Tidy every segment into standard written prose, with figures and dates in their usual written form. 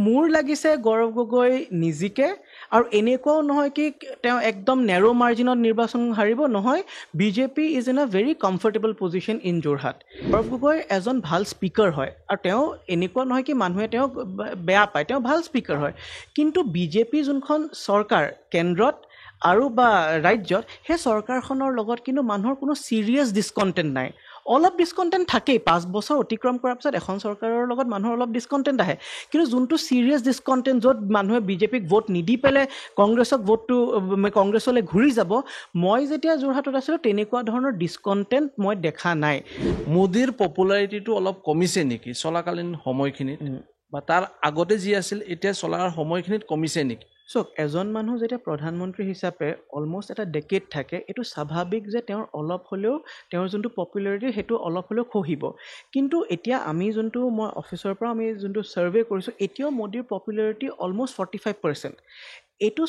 মোৰ লাগিছে গৌৰৱ গগৈ নিজিকে আৰু এনেকুৱাও নহয় কি তেওঁ একদম নেৰো মাৰ্জিনত নিৰ্বাচন হাৰিব নহয় BJP is in a very comfortable position in Jorhat Gaurav Gogoi এজন ভাল স্পীকাৰ হয় আৰু তেওঁ এনেকুৱা নহয় কি মানুহে তেওঁক বেয়া পায় তেওঁ ভাল স্পীকাৰ হয় কিন্তু বিজেপি যোনখন চৰকাৰ কেন্দ্ৰত আৰু বা ৰাজ্যত সেই চৰকাৰখনৰ লগত কিন্তু মানুহৰ কোনো চিৰিয়াছ ডিছকণ্টেণ্ট নাই অলপ ডিছকণ্টেণ্ট থাকেই 5 বছৰ অতিক্ৰম কৰাৰ পিছত এখন চৰকাৰৰ লগত মানুহৰ অলপ ডিছকণ্টেণ্ট আহে কিন্তু যোনটো চিৰিয়াছ ডিছকণ্টেণ্ট য'ত মানুহে বিজেপিক ভোট নিদি পেলাই কংগ্ৰেছক ভোটটো কংগ্ৰেছলৈ ঘূৰি যাব মই যেতিয়া যোৰহাটত আছিলোঁ তেনেকুৱা ধৰণৰ ডিছকণ্টেণ্ট মই দেখা নাই মোদীৰ পপুলাৰিটিটো অলপ কমিছে নেকি চলাকালীন সময়খিনিত বা তাৰ আগতে যি আছিল এতিয়া চলাৰ সময়খিনিত কমিছে নেকি চাওক এজন মানুহ যেতিয়া প্ৰধানমন্ত্ৰী হিচাপে অলমষ্ট এটা ডেকেড থাকে এইটো স্বাভাৱিক যে তেওঁৰ অলপ হ'লেও তেওঁৰ যোনটো পপুলাৰিটি সেইটো অলপ হ'লেও খহিব কিন্তু এতিয়া আমি যোনটো মই অফিচৰ পৰা আমি যোনটো ছাৰ্ভে কৰিছোঁ এতিয়াও মোদীৰ পপুলাৰিটি অলমষ্ট 45% এইটো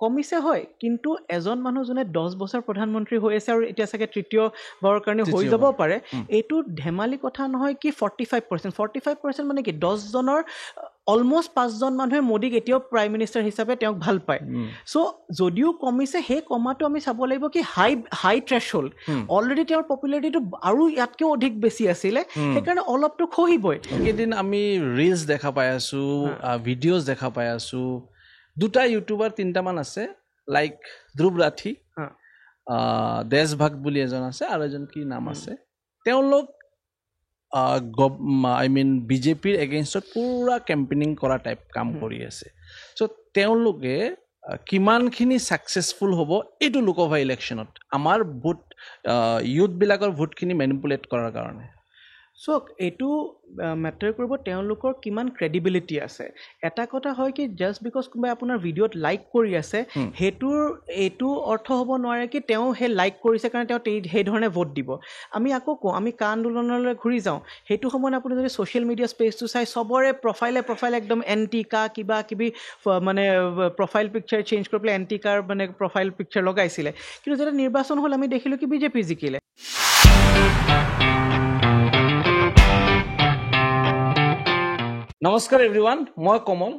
কমিছে হয় কিন্তু এজন মানুহ যোনে 10 বছৰ প্ৰধানমন্ত্ৰী হৈ আছে আৰু এতিয়া চাগে তৃতীয়বাৰৰ কাৰণে হৈ যাব পাৰে এইটো ধেমালি কথা নহয় কি 45% মানে কি 10 জনৰ অলমষ্ট 5 জন মানুহে মোদীক এতিয়াও প্ৰাইম মিনিষ্টাৰ হিচাপে তেওঁক ভাল পায় সো যদিও কমিছে সেই কমাটো আমি চাব লাগিব কি হাই থ্ৰেছহোল্ড অলৰেডি তেওঁৰ পপুলাৰিটিটো আৰু ইয়াতকৈ অধিক বেছি আছিলে সেইকাৰণে অলপটো খহিবই কেইদিন আমি ৰিলছ দেখা পাই আছোঁ ভিডিঅ'জ দেখা পাই আছোঁ দুটা ইউটিউবাৰ তিনিটামান আছে লাইক ধ্ৰুৱ ৰাঠি দেশভক্ত বুলি এজন আছে আৰু এজন কি নাম আছে তেওঁলোক আই মিন বিজেপিৰ এগেইনষ্টত পুৰা কেম্পেইনিং কৰা টাইপ কাম কৰি আছে চ' তেওঁলোকে কিমানখিনি ছাকচেছফুল হ'ব এইটো লোকসভা ইলেকশ্যনত আমাৰ ভোট ইউথবিলাকৰ ভোটখিনি মেনিপুলেট কৰাৰ কাৰণে চাওক এইটো মেটাৰ কৰিব তেওঁলোকৰ কিমান ক্ৰেডিবিলিটি আছে এটা কথা হয় কি জাষ্ট বিকজ কোনোবাই আপোনাৰ ভিডিঅ'ত লাইক কৰি আছে এইটো অৰ্থ হ'ব নোৱাৰে কি তেওঁ সেই লাইক কৰিছে কাৰণে তেওঁ সেই ধৰণে ভোট দিব আমি আকৌ কওঁ আমি কা আন্দোলনলৈ ঘূৰি যাওঁ সেইটো সময়ত আপুনি যদি ছ'চিয়েল মিডিয়া স্পেচটো চাই চবৰে প্ৰফাইলে একদম এণ্টি কা কিবা কিবি মানে প্ৰফাইল পিকচাৰ চেঞ্জ কৰি পেলাই এণ্টি কাৰ মানে প্ৰফাইল পিকচাৰ লগাইছিলে কিন্তু যেতিয়া নিৰ্বাচন হ'ল আমি দেখিলোঁ কি বিজেপি জিকিলে নমস্কাৰ এভৰিৱান মই কমল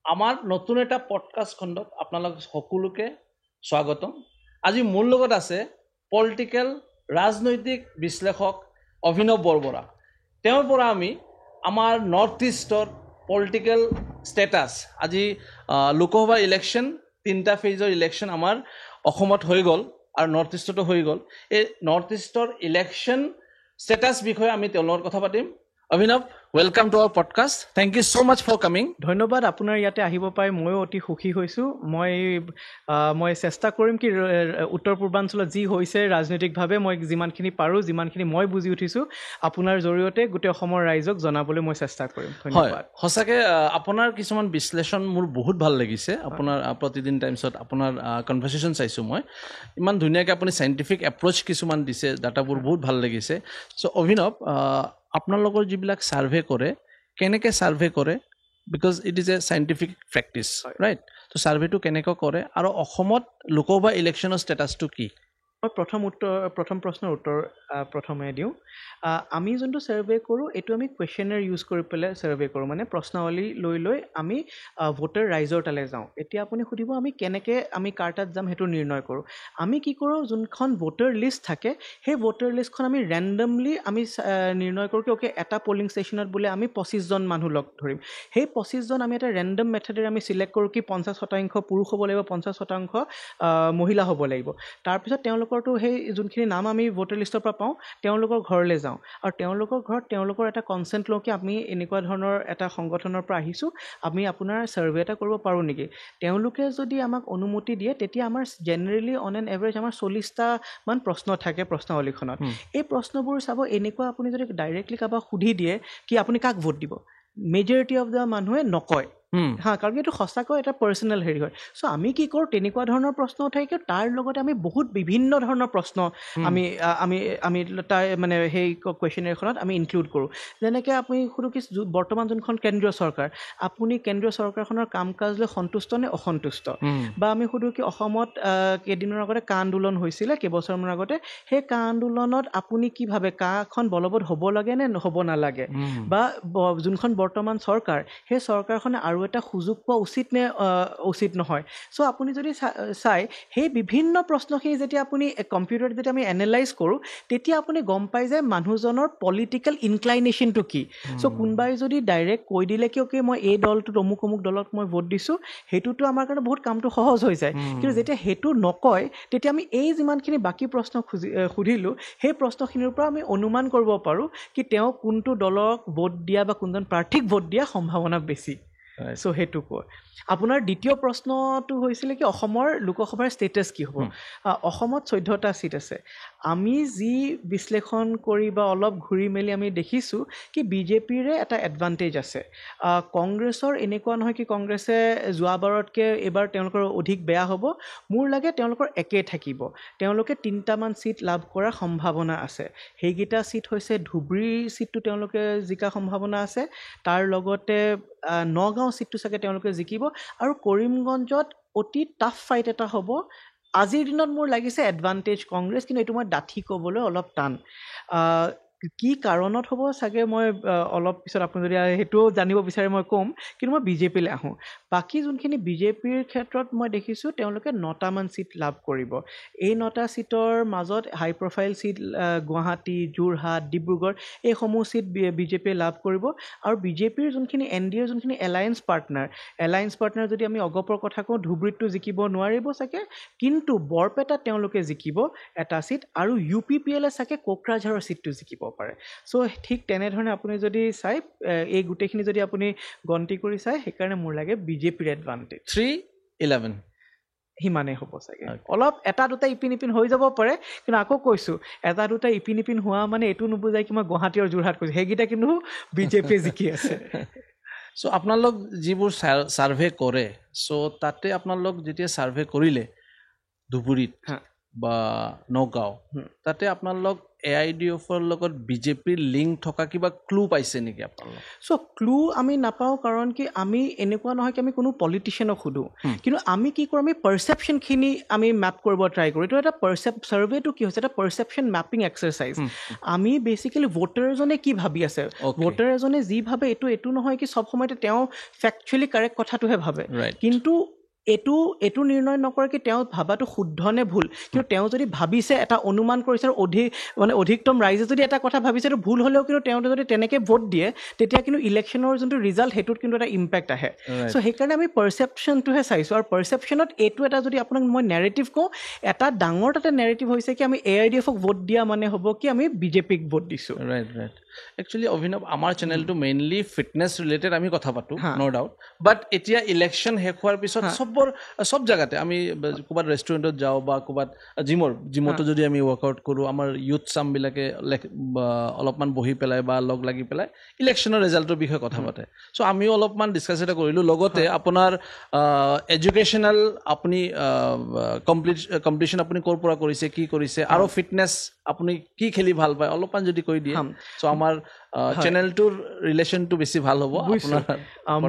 আমাৰ নতুন এটা পডকাষ্ট খণ্ডত আপোনালোক সকলোকে স্বাগতম আজি মোৰ লগত আছে পলিটিকেল ৰাজনৈতিক বিশ্লেষক অভিনৱ বৰবৰা তেওঁৰ পৰা আমি আমাৰ নৰ্থ ইষ্টৰ পলিটিকেল ষ্টেটাছ আজি লোকসভা ইলেকশ্যন 3টা ফেজৰ ইলেকশ্যন আমাৰ অসমত হৈ গ'ল আৰু নৰ্থ ইষ্টতো হৈ গ'ল এই নৰ্থ ইষ্টৰ ইলেকশ্যন ষ্টেটাছ বিষয়ে আমি তেওঁৰ লগত কথা পাতিম Abhinav welcome to our podcast thank you so much for coming ধন্যবাদ আপোনাৰ ইয়াতে আহিব পাই ময়ো অতি সুখী হৈছোঁ মই চেষ্টা কৰিম কি উত্তৰ পূৰ্বাঞ্চলত যি হৈছে ৰাজনৈতিকভাৱে মই যিমানখিনি পাৰোঁ যিমানখিনি মই বুজি উঠিছোঁ আপোনাৰ জৰিয়তে গোটেই অসমৰ ৰাইজক জনাবলৈ মই চেষ্টা কৰিম ধন্যবাদ সঁচাকৈ আপোনাৰ কিছুমান বিশ্লেষণ মোৰ বহুত ভাল লাগিছে আপোনাৰ প্ৰতিদিন টাইমছত আপোনাৰ কনভাৰ্চেশ্যন চাইছোঁ মই ইমান ধুনীয়াকৈ আপুনি চাইণ্টিফিক এপ্ৰ'চ কিছুমান দিছে ডাটাবোৰ বহুত ভাল লাগিছে চ' অভিনৱ আপোনালোকৰ যিবিলাক ছাৰ্ভে কৰে কেনেকৈ ছাৰ্ভে কৰে because it is a scientific practice right ত' ছাৰ্ভেটো কেনেকৈ কৰে আৰু অসমত লোকসভা ইলেকশ্যনৰ ষ্টেটাছটো কি মই প্ৰথম প্ৰশ্নৰ উত্তৰ প্ৰথমে দিওঁ আমি যোনটো ছাৰ্ভে কৰোঁ এইটো আমি কুৱেশ্যনাৰ ইউজ কৰি পেলাই ছাৰ্ভে কৰোঁ মানে প্ৰশ্নাৱলী লৈ আমি ভোটাৰ ৰাইজৰ তালৈ যাওঁ এতিয়া আপুনি সুধিব আমি কেনেকৈ আমি কাৰ তাত যাম সেইটো নিৰ্ণয় কৰোঁ আমি কি কৰোঁ যোনখন ভোটাৰ লিষ্ট থাকে সেই ভোটাৰ লিষ্টখন আমি ৰেণ্ডমলি আমি নিৰ্ণয় কৰোঁ কি অ'কে এটা পলিং ষ্টেচনত বোলে আমি 25জন মানুহ লগ ধৰিম সেই 25জন আমি এটা ৰেণ্ডম মেথডেৰে আমি চিলেক্ট কৰোঁ কি 50% পুৰুষ হ'ব লাগিব 50% মহিলা হ'ব লাগিব তাৰপিছত তেওঁলোকৰতো সেই যোনখিনি নাম আমি ভোটাৰ লিষ্টৰ পৰা পাওঁ তেওঁলোকৰ ঘৰলৈ যাওঁ আৰু তেওঁলোকৰ ঘৰত তেওঁলোকৰ এটা কনচেণ্ট লওঁ কি আমি এনেকুৱা ধৰণৰ এটা সংগঠনৰ পৰা আহিছোঁ আমি আপোনাৰ ছাৰ্ভে এটা কৰিব পাৰোঁ নেকি তেওঁলোকে যদি আমাক অনুমতি দিয়ে তেতিয়া আমাৰ জেনেৰেলি অন এন এভাৰেজ আমাৰ 40টামান প্ৰশ্ন থাকে প্ৰশ্নাৱলীখনত এই প্ৰশ্নবোৰ চাব এনেকুৱা আপুনি যদি ডাইৰেক্টলি কাৰোবাক সুধি দিয়ে কি আপুনি কাক ভোট দিব মেজৰিটি অফ দ্য মানুহে নকয় হা কাৰণ এইটো সঁচাকৈ এটা পাৰ্চনেল হেৰি হয় চ' আমি কি কৰোঁ তেনেকুৱা ধৰণৰ প্ৰশ্ন উঠাই কিয় তাৰ লগতে আমি বহুত বিভিন্ন ধৰণৰ প্ৰশ্ন আমি আমি আমি তাৰ মানে সেই কুৱেশ্যনেৰীখনত আমি ইনক্লুড কৰোঁ যেনেকৈ আপুনি সুধো কি বৰ্তমান যোনখন কেন্দ্ৰীয় চৰকাৰ আপুনি কেন্দ্ৰীয় চৰকাৰখনৰ কাম কাজ লৈ সন্তুষ্ট নে অসন্তুষ্ট বা আমি সুধো কি অসমত কেইদিনৰ আগতে কা আন্দোলন হৈছিলে কেইবছৰমানৰ আগতে সেই কা আন্দোলনত আপুনি কি ভাবে কাখন বলবৎ হ'ব লাগে নে হ'ব নালাগে বা যোনখন বৰ্তমান চৰকাৰ সেই চৰকাৰখনে আৰু এটা সুযোগ পোৱা উচিত নে উচিত নহয় চ' আপুনি যদি চাই সেই বিভিন্ন প্ৰশ্নখিনি যেতিয়া আপুনি কম্পিউটাৰত যেতিয়া আমি এনালাইজ কৰোঁ তেতিয়া আপুনি গম পাই যে মানুহজনৰ পলিটিকেল ইনক্লাইনেশ্যনটো কি চ' কোনোবাই যদি ডাইৰেক্ট কৈ দিলে কিয় কি মই এই দলটোত অমুক অমুক দলত মই ভোট দিছোঁ সেইটোতো আমাৰ কাৰণে বহুত কামটো সহজ হৈ যায় কিন্তু যেতিয়া সেইটো নকয় তেতিয়া আমি এই যিমানখিনি বাকী প্ৰশ্ন সুধিলোঁ সেই প্ৰশ্নখিনিৰ পৰা আমি অনুমান কৰিব পাৰোঁ কি তেওঁ কোনটো দলক ভোট দিয়া বা কোনজন প্ৰাৰ্থীক ভোট দিয়া সম্ভাৱনা বেছি চ' সেইটো কয় আপোনাৰ দ্বিতীয় প্ৰশ্নটো হৈছিলে কি অসমৰ লোকসভাৰ ষ্টেটাছ কি হ'ব অসমত 14টা ছিট আছে আমি যি বিশ্লেষণ কৰি বা অলপ ঘূৰি মেলি আমি দেখিছোঁ কি বিজেপিৰে এটা এডভান্টেজ আছে কংগ্ৰেছৰ এনেকুৱা নহয় কি কংগ্ৰেছে যোৱাবাৰতকৈ এইবাৰ তেওঁলোকৰ অধিক বেয়া হ'ব মোৰ লাগে তেওঁলোকৰ একেই থাকিব তেওঁলোকে 3টামান ছিট লাভ কৰাৰ সম্ভাৱনা আছে সেইকেইটা ছিট হৈছে ধুবুৰী ছিটটো তেওঁলোকে জিকা সম্ভাৱনা আছে তাৰ লগতে নগাঁও ছিটটো চাগে তেওঁলোকে জিকিব আৰু কৰিমগঞ্জত অতি টাফ ফাইট এটা হ'ব আজিৰ দিনত মোৰ লাগিছে এডভান্টেজ কংগ্ৰেছ কিন্তু এইটো মই ডাঠি ক'বলৈ অলপ টান কি কাৰণত হ'ব চাগে মই অলপ পিছত আপুনি যদি সেইটোও জানিব বিচাৰে মই ক'ম কিন্তু মই বিজেপিলৈ আহোঁ বাকী যোনখিনি বিজেপিৰ ক্ষেত্ৰত মই দেখিছোঁ তেওঁলোকে 9টামান ছিট লাভ কৰিব এই 9টা ছিটৰ মাজত হাই প্ৰফাইল ছিট গুৱাহাটী যোৰহাট ডিব্ৰুগড় এইসমূহ ছিট বিজেপিয়ে লাভ কৰিব আৰু বিজেপিৰ যোনখিনি NDAৰ যোনখিনি এলায়েন্স পাৰ্টনাৰ যদি আমি অগপৰ কথা কওঁ ধুবুৰীতটো জিকিব নোৱাৰিব চাগে কিন্তু বৰপেটাত তেওঁলোকে জিকিব এটা ছিট আৰু UPPLে চাগে কোকৰাঝাৰৰ ছিটটো জিকিব পাৰে চ' ঠিক তেনেধৰণে আপুনি যদি চাই এই গোটেইখিনি যদি আপুনি গন্তি কৰি চাই সেইকাৰণে মোৰ লাগে বিজেপিৰ এডভান্টেজ 3-11 সিমানেই হ'ব চাগে অলপ এটা দুটা ইপিন হৈ যাব পাৰে কিন্তু আকৌ কৈছোঁ এটা দুটা ইপিন হোৱা মানে এইটো নুবুজায় কি মই গুৱাহাটী আৰু যোৰহাট কৈছোঁ সেইকেইটা কিন্তু বিজেপিয়ে জিকি আছে চ' আপোনালোক যিবোৰ ছাৰ্ভে কৰে চ' তাতে আপোনালোক যেতিয়া ছাৰ্ভে কৰিলে ধুবুৰীত বা নগাঁও তাতে আপোনালোক AIDFৰ লগত বিজেপিৰ লিংক থকা কিবা ক্লু পাইছে নেকি আপোনালোক চ' ক্লু আমি নাপাওঁ কাৰণ কি আমি এনেকুৱা নহয় কি আমি কোনো পলিটিচিয়ানক সোধোঁ কিন্তু আমি কি কৰোঁ আমি পাৰচেপশ্যনখিনি আমি মেপ কৰিব ট্ৰাই কৰোঁ এইটো এটা ছাৰ্ভেটো কি হৈছে এটা পাৰচেপশ্যন মেপিং এক্সাৰচাইজ আমি বেচিকেলি ভোটাৰ এজনে কি ভাবি আছে ভোটাৰ এজনে যি ভাবে এইটো নহয় কি চব সময়তে তেওঁ ফেক্টুৱেলি কাৰেক্ট কথাটোহে ভাবে কিন্তু এইটো নিৰ্ণয় নকৰে কি তেওঁ ভাবাটো শুদ্ধ নে ভুল কিন্তু তেওঁ যদি ভাবিছে এটা অনুমান কৰিছে আৰু অধিকতম ৰাইজে যদি এটা কথা ভাবিছে এইটো ভুল হ'লেও কিন্তু তেওঁ যদি তেনেকৈ ভোট দিয়ে তেতিয়া কিন্তু ইলেকশ্যনৰ যোনটো ৰিজাল্ট সেইটোত কিন্তু এটা ইম্পেক্ট আহে চ' সেইকাৰণে আমি পাৰচেপশ্যনটোহে চাইছোঁ আৰু পাৰচেপশ্যনত এইটো এটা যদি আপোনাক মই নেৰেটিভ কওঁ এটা ডাঙৰ তাতে নেৰেটিভ হৈছে কি আমি AIDFক ভোট দিয়া মানে হ'ব কি আমি বিজেপিক ভোট দিছোঁ ৰাইট একচুৱেলি অভিনৱ আমাৰ চেনেলটো মেইনলি ফিটনেছ ৰিলেটেড আমি কথা পাতোঁ ন' ডাউট বাট এতিয়া ইলেকশ্যন শেষ হোৱাৰ পিছত সব জেগাতে আমি ক'ৰবাত ৰেষ্টুৰেণ্টত যাওঁ বা ক'ৰবাত জিমতো যদি আমি ৱৰ্কআউট কৰোঁ আমাৰ ইউথ চামবিলাকে অলপমান বহি পেলাই বা লগ লাগি পেলাই ইলেকশ্যনৰ ৰিজাল্টৰ বিষয়ে কথা পাতে চ' আমিও অলপমান ডিছকাছ এটা কৰিলোঁ লগতে আপোনাৰ এডুকেশ্যনেল আপুনি কম্পিটিশ্যন আপুনি ক'ৰ পৰা কৰিছে কি কৰিছে আৰু ফিটনেছ আপুনি কি খেলি ভাল পায় অলপমান যদি কৈ দিয়ে চ' আমাৰ চেনেলটোৰ ৰিলেশ্যনটো বেছি ভাল হ'ব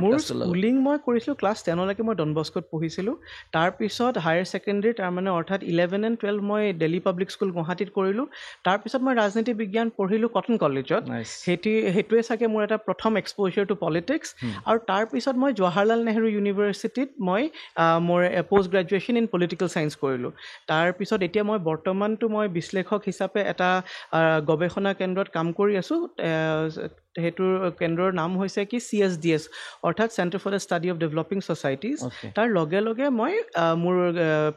মোৰ স্কুলিং মই কৰিছিলোঁ ক্লাছ 10লৈকে মই ডন বস্কোত পঢ়িছিলোঁ তাৰপিছত হায়াৰ ছেকেণ্ডেৰী তাৰমানে অৰ্থাৎ 11 and 12 মই দিল্লী পাব্লিক স্কুল গুৱাহাটীত কৰিলোঁ তাৰপিছত মই ৰাজনীতি বিজ্ঞান পঢ়িলোঁ কটন কলেজত সেইটোৱে চাগে মোৰ এটা প্ৰথম এক্সপ'জাৰ টু পলিটিক্স আৰু তাৰপিছত মই জৱাহৰলাল নেহৰু ইউনিভাৰ্চিটিত মই মোৰ post graduation in political science কৰিলোঁ তাৰপিছত এতিয়া মই বৰ্তমানটো মই বিশ্লেষক হিচাপে এটা গৱেষণা কেন্দ্ৰত কাম কৰি আছোঁ সেইটোৰ কেন্দ্ৰৰ নাম হৈছে কি CSDS অৰ্থাৎ centre for the study of developing societies তাৰ লগে লগে মই মোৰ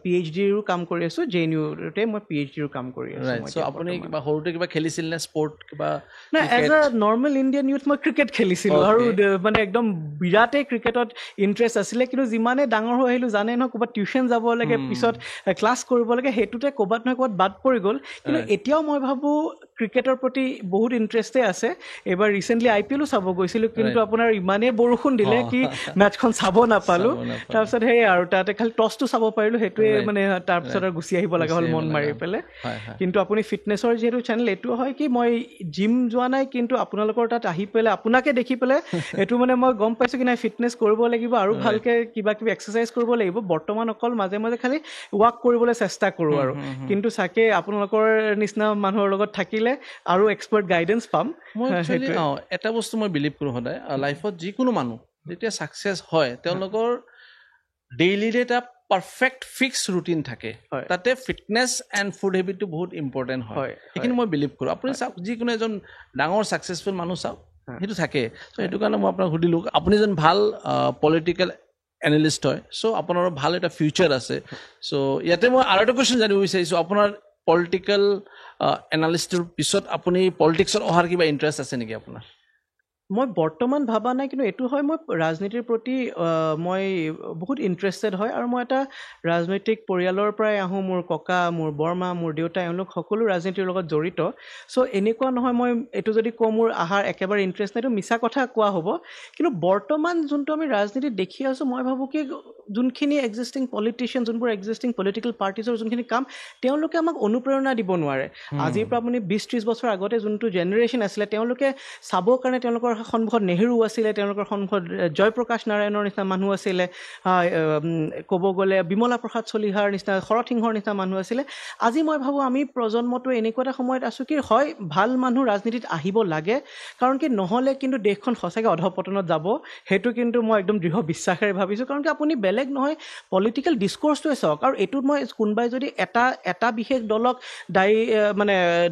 PhDৰো কাম কৰি আছোঁ JNUতে মই PhDৰো কাম কৰি আছোঁ আপুনি কিবা সৰুতে কিবা খেলিছিল নে স্পৰ্ট কিবা নাই as a normal Indian youth মই ক্ৰিকেট খেলিছিলোঁ আৰু মানে একদম বিৰাটেই ক্ৰিকেটত ইণ্টাৰেষ্ট আছিলে কিন্তু যিমানে ডাঙৰ হৈ আহিলোঁ জানে নহয় ক'ৰবাত টিউশ্যন যাব লাগে পিছত ক্লাছ কৰিব লাগে সেইটোতে ক'ৰবাত নহয় ক'ৰবাত বাদ পৰি গ'ল কিন্তু এতিয়াও মই ভাবোঁ ক্ৰিকেটৰ প্ৰতি বহুত ইণ্টাৰেষ্টেই আছে এইবাৰ ৰিচেণ্টলি IPLও চাব গৈছিলোঁ কিন্তু আপোনাৰ ইমানেই বৰষুণ দিলে কি মেটচখন চাব নাপালোঁ তাৰপিছত সেই আৰু তাতে খালি টছটো চাব পাৰিলোঁ সেইটোৱে মানে তাৰপিছত আৰু গুচি আহিব লগা হ'ল মন মাৰি পেলাই কিন্তু আপুনি ফিটনেছৰ যিহেতু চেনেল এইটো হয় কি মই জিম যোৱা নাই কিন্তু আপোনালোকৰ তাত আহি পেলাই আপোনাকে দেখি পেলাই এইটো মানে মই গম পাইছোঁ কি নাই ফিটনেছ কৰিব লাগিব আৰু ভালকৈ কিবা কিবি এক্সাৰচাইজ কৰিব লাগিব বৰ্তমান অকল মাজে মাজে খালি ৱাক কৰিবলৈ চেষ্টা কৰোঁ আৰু কিন্তু চাগে আপোনালোকৰ নিচিনা মানুহৰ লগত থাকিলে আৰু এক্সপাৰ্ট গাইডেঞ্চ পাম মই এটা বস্তু মই বিলিভ কৰোঁ সদায় লাইফত যিকোনো মানুহ যেতিয়া ছাকচেছ হয় তেওঁলোকৰ ডেইলিৰ এটা পাৰফেক্ট ফিক্স ৰুটিন থাকে তাতে ফিটনেছ এণ্ড ফুড হেবিটটো বহুত ইম্পৰ্টেণ্ট হয় সেইখিনি মই বিলিভ কৰোঁ আপুনি চাওক যিকোনো এজন ডাঙৰ ছাকচেছফুল মানুহ চাওক সেইটো থাকে চ' সেইটো কাৰণে মই আপোনাক সুধিলোঁ আপুনি এজন ভাল পলিটিকেল এনালিষ্ট হয় চ' আপোনাৰ ভাল এটা ফিউচাৰ আছে চ' ইয়াতে মই আৰু এটা কুৱেশ্যন জানিব বিচাৰিছোঁ আপোনাৰ পলিটিকেল এনালিষ্টৰ পিছত আপুনি পলিটিক্সত অহাৰ কিবা ইণ্টাৰেষ্ট আছে নেকি আপোনাৰ মই বৰ্তমান ভাবা নাই কিন্তু এইটো হয় মই ৰাজনীতিৰ প্ৰতি মই বহুত ইণ্টাৰেষ্টেড হয় আৰু মই এটা ৰাজনৈতিক পৰিয়ালৰ পৰাই আহোঁ মোৰ ককা মোৰ বৰমা মোৰ দেউতা এওঁলোক সকলো ৰাজনীতিৰ লগত জড়িত চ' এনেকুৱা নহয় মই এইটো যদি কওঁ মোৰ আহাৰ একেবাৰে ইণ্টাৰেষ্ট নাই এইটো মিছা কথা কোৱা হ'ব কিন্তু বৰ্তমান যোনটো আমি ৰাজনীতিত দেখি আছোঁ মই ভাবোঁ কি যোনখিনি এক্সিষ্টিং পলিটিচিয়ান যোনবোৰ এক্সিষ্টিং পলিটিকেল পাৰ্টিজৰ যোনখিনি কাম তেওঁলোকে আমাক অনুপ্ৰেৰণা দিব নোৱাৰে আজিৰ পৰা আপুনি 20-30 বছৰ আগতে যোনটো জেনেৰেশ্যন আছিলে তেওঁলোকে চাবৰ কাৰণে তেওঁলোকৰ সন্মুখত নেহেৰু আছিলে তেওঁলোকৰ সন্মুখত জয়প্ৰকাশ নাৰায়ণৰ নিচিনা মানুহ আছিলে ক'ব গ'লে বিমলা প্ৰসাদ চলিহাৰ নিচিনা শৰৎ সিংহৰ নিচিনা মানুহ আছিলে আজি মই ভাবোঁ আমি প্ৰজন্মটো এনেকুৱা এটা সময়ত আছোঁ কি হয় ভাল মানুহ ৰাজনীতিত আহিব লাগে কাৰণ কি নহ'লে কিন্তু দেশখন সঁচাকৈ অধপতনত যাব সেইটো কিন্তু মই একদম দৃঢ় বিশ্বাসেৰে ভাবিছোঁ কাৰণ কি আপুনি বেলেগ নহয় পলিটিকেল ডিছক'ৰ্চটোৱে চাওক আৰু এইটোত মই কোনোবাই যদি এটা বিশেষ দলক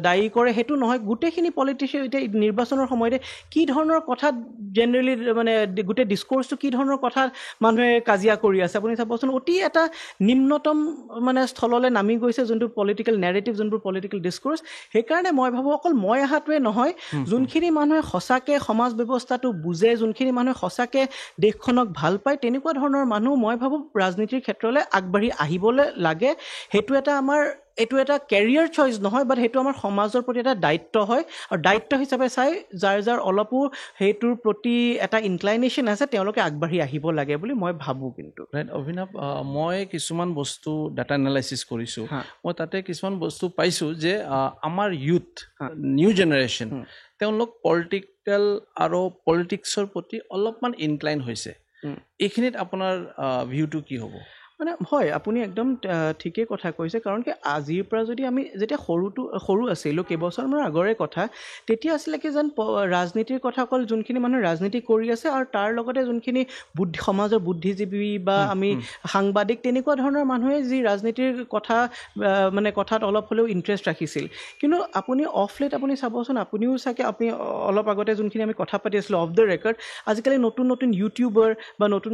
দায়ী কৰে সেইটো নহয় গোটেইখিনি পলিটিচিয়ান এতিয়া নিৰ্বাচনৰ সময়তে কি ধৰণৰ কথাত জেনেৰেলি মানে গোটেই ডিছক'ৰ্চটো কি ধৰণৰ কথাত মানুহে কাজিয়া কৰি আছে আপুনি চাবচোন অতি এটা নিম্নতম মানে স্থললৈ নামি গৈছে যোনটো পলিটিকেল নেৰেটিভ যোনবোৰ পলিটিকেল ডিছক'ৰ্চ সেইকাৰণে মই ভাবোঁ অকল মই অহাটোৱে নহয় যোনখিনি মানুহে সঁচাকৈ সমাজ ব্যৱস্থাটো বুজে যোনখিনি মানুহে সঁচাকৈ দেশখনক ভাল পায় তেনেকুৱা ধৰণৰ মানুহ মই ভাবোঁ ৰাজনীতিৰ ক্ষেত্ৰলৈ আগবাঢ়ি আহিবলৈ লাগে সেইটো এটা আমাৰ এইটো এটা কেৰিয়াৰ চইচ নহয় বাট সেইটো আমাৰ সমাজৰ প্ৰতি এটা দায়িত্ব হয় আৰু দায়িত্ব হিচাপে চাই যাৰ অলপো সেইটোৰ প্ৰতি এটা ইনক্লাইনেশ্যন আছে তেওঁলোকে আগবাঢ়ি আহিব লাগে বুলি মই ভাবোঁ কিন্তু অভিনৱ মই কিছুমান বস্তু ডাটা এনালাইচিছ কৰিছোঁ মই তাতে কিছুমান বস্তু পাইছোঁ যে আমাৰ ইউথ নিউ জেনেৰেশ্যন তেওঁলোক পলিটিকেল আৰু পলিটিক্সৰ প্ৰতি অলপমান ইনক্লাইন হৈছে এইখিনিত আপোনাৰ ভিউটো কি হ'ব মানে হয় আপুনি একদম ঠিকেই কথা কৈছে কাৰণ কি আজিৰ পৰা যদি আমি যেতিয়া সৰু আছিলোঁ কেইবছৰমানৰ আগৰে কথা তেতিয়া আছিলে কি যেন ৰাজনীতিৰ কথা অকল যোনখিনি মানুহে ৰাজনীতি কৰি আছে আৰু তাৰ লগতে যোনখিনি সমাজৰ বুদ্ধিজীৱী বা আমি সাংবাদিক তেনেকুৱা ধৰণৰ মানুহে যি ৰাজনীতিৰ কথা মানে কথাত অলপ হ'লেও ইণ্টাৰেষ্ট ৰাখিছিল কিন্তু আপুনি অফ লেট আপুনি চাবচোন আপুনিও চাগে আপুনি অলপ আগতে যোনখিনি আমি কথা পাতি আছিলোঁ অফ দ্য ৰেকৰ্ড আজিকালি নতুন ইউটিউবাৰ বা নতুন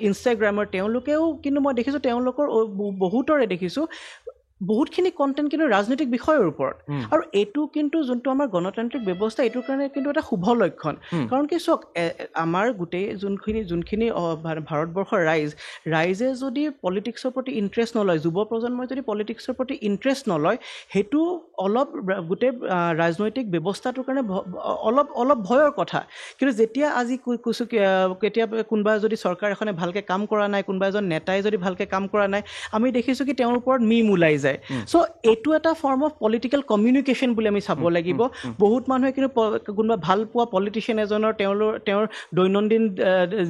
ইনষ্টাগ্ৰামাৰ তেওঁলোকেও কিন্তু মই দেখিছোঁ তেওঁলোকৰ বহুতৰে দেখিছোঁ বহুতখিনি কণ্টেণ্ট কিন্তু ৰাজনৈতিক বিষয়ৰ ওপৰত আৰু এইটো কিন্তু যোনটো আমাৰ গণতান্ত্ৰিক ব্যৱস্থা এইটোৰ কাৰণে কিন্তু এটা শুভ লক্ষণ কাৰণ কি চাওক আমাৰ গোটেই যোনখিনি ভাৰতবৰ্ষৰ ৰাইজে যদি পলিটিক্সৰ প্ৰতি ইণ্টাৰেষ্ট নলয় যুৱ প্ৰজন্মই যদি পলিটিক্সৰ প্ৰতি ইণ্টাৰেষ্ট নলয় সেইটো অলপ গোটেই ৰাজনৈতিক ব্যৱস্থাটোৰ কাৰণে অলপ ভয়ৰ কথা কিন্তু যেতিয়া আজি কেতিয়া কোনোবা যদি চৰকাৰ এখনে ভালকৈ কাম কৰা নাই কোনোবা এজন নেতাই যদি ভালকৈ কাম কৰা নাই আমি দেখিছোঁ কি তেওঁৰ ওপৰত মিম ওলাই যায় চ' এইটো এটা ফৰ্ম অফ পলিটিকেল কমিউনিকেশ্যন বুলি আমি চাব লাগিব বহুত মানুহে কিন্তু কোনোবা ভাল পোৱা পলিটিচিয়ান এজনৰ তেওঁৰ দৈনন্দিন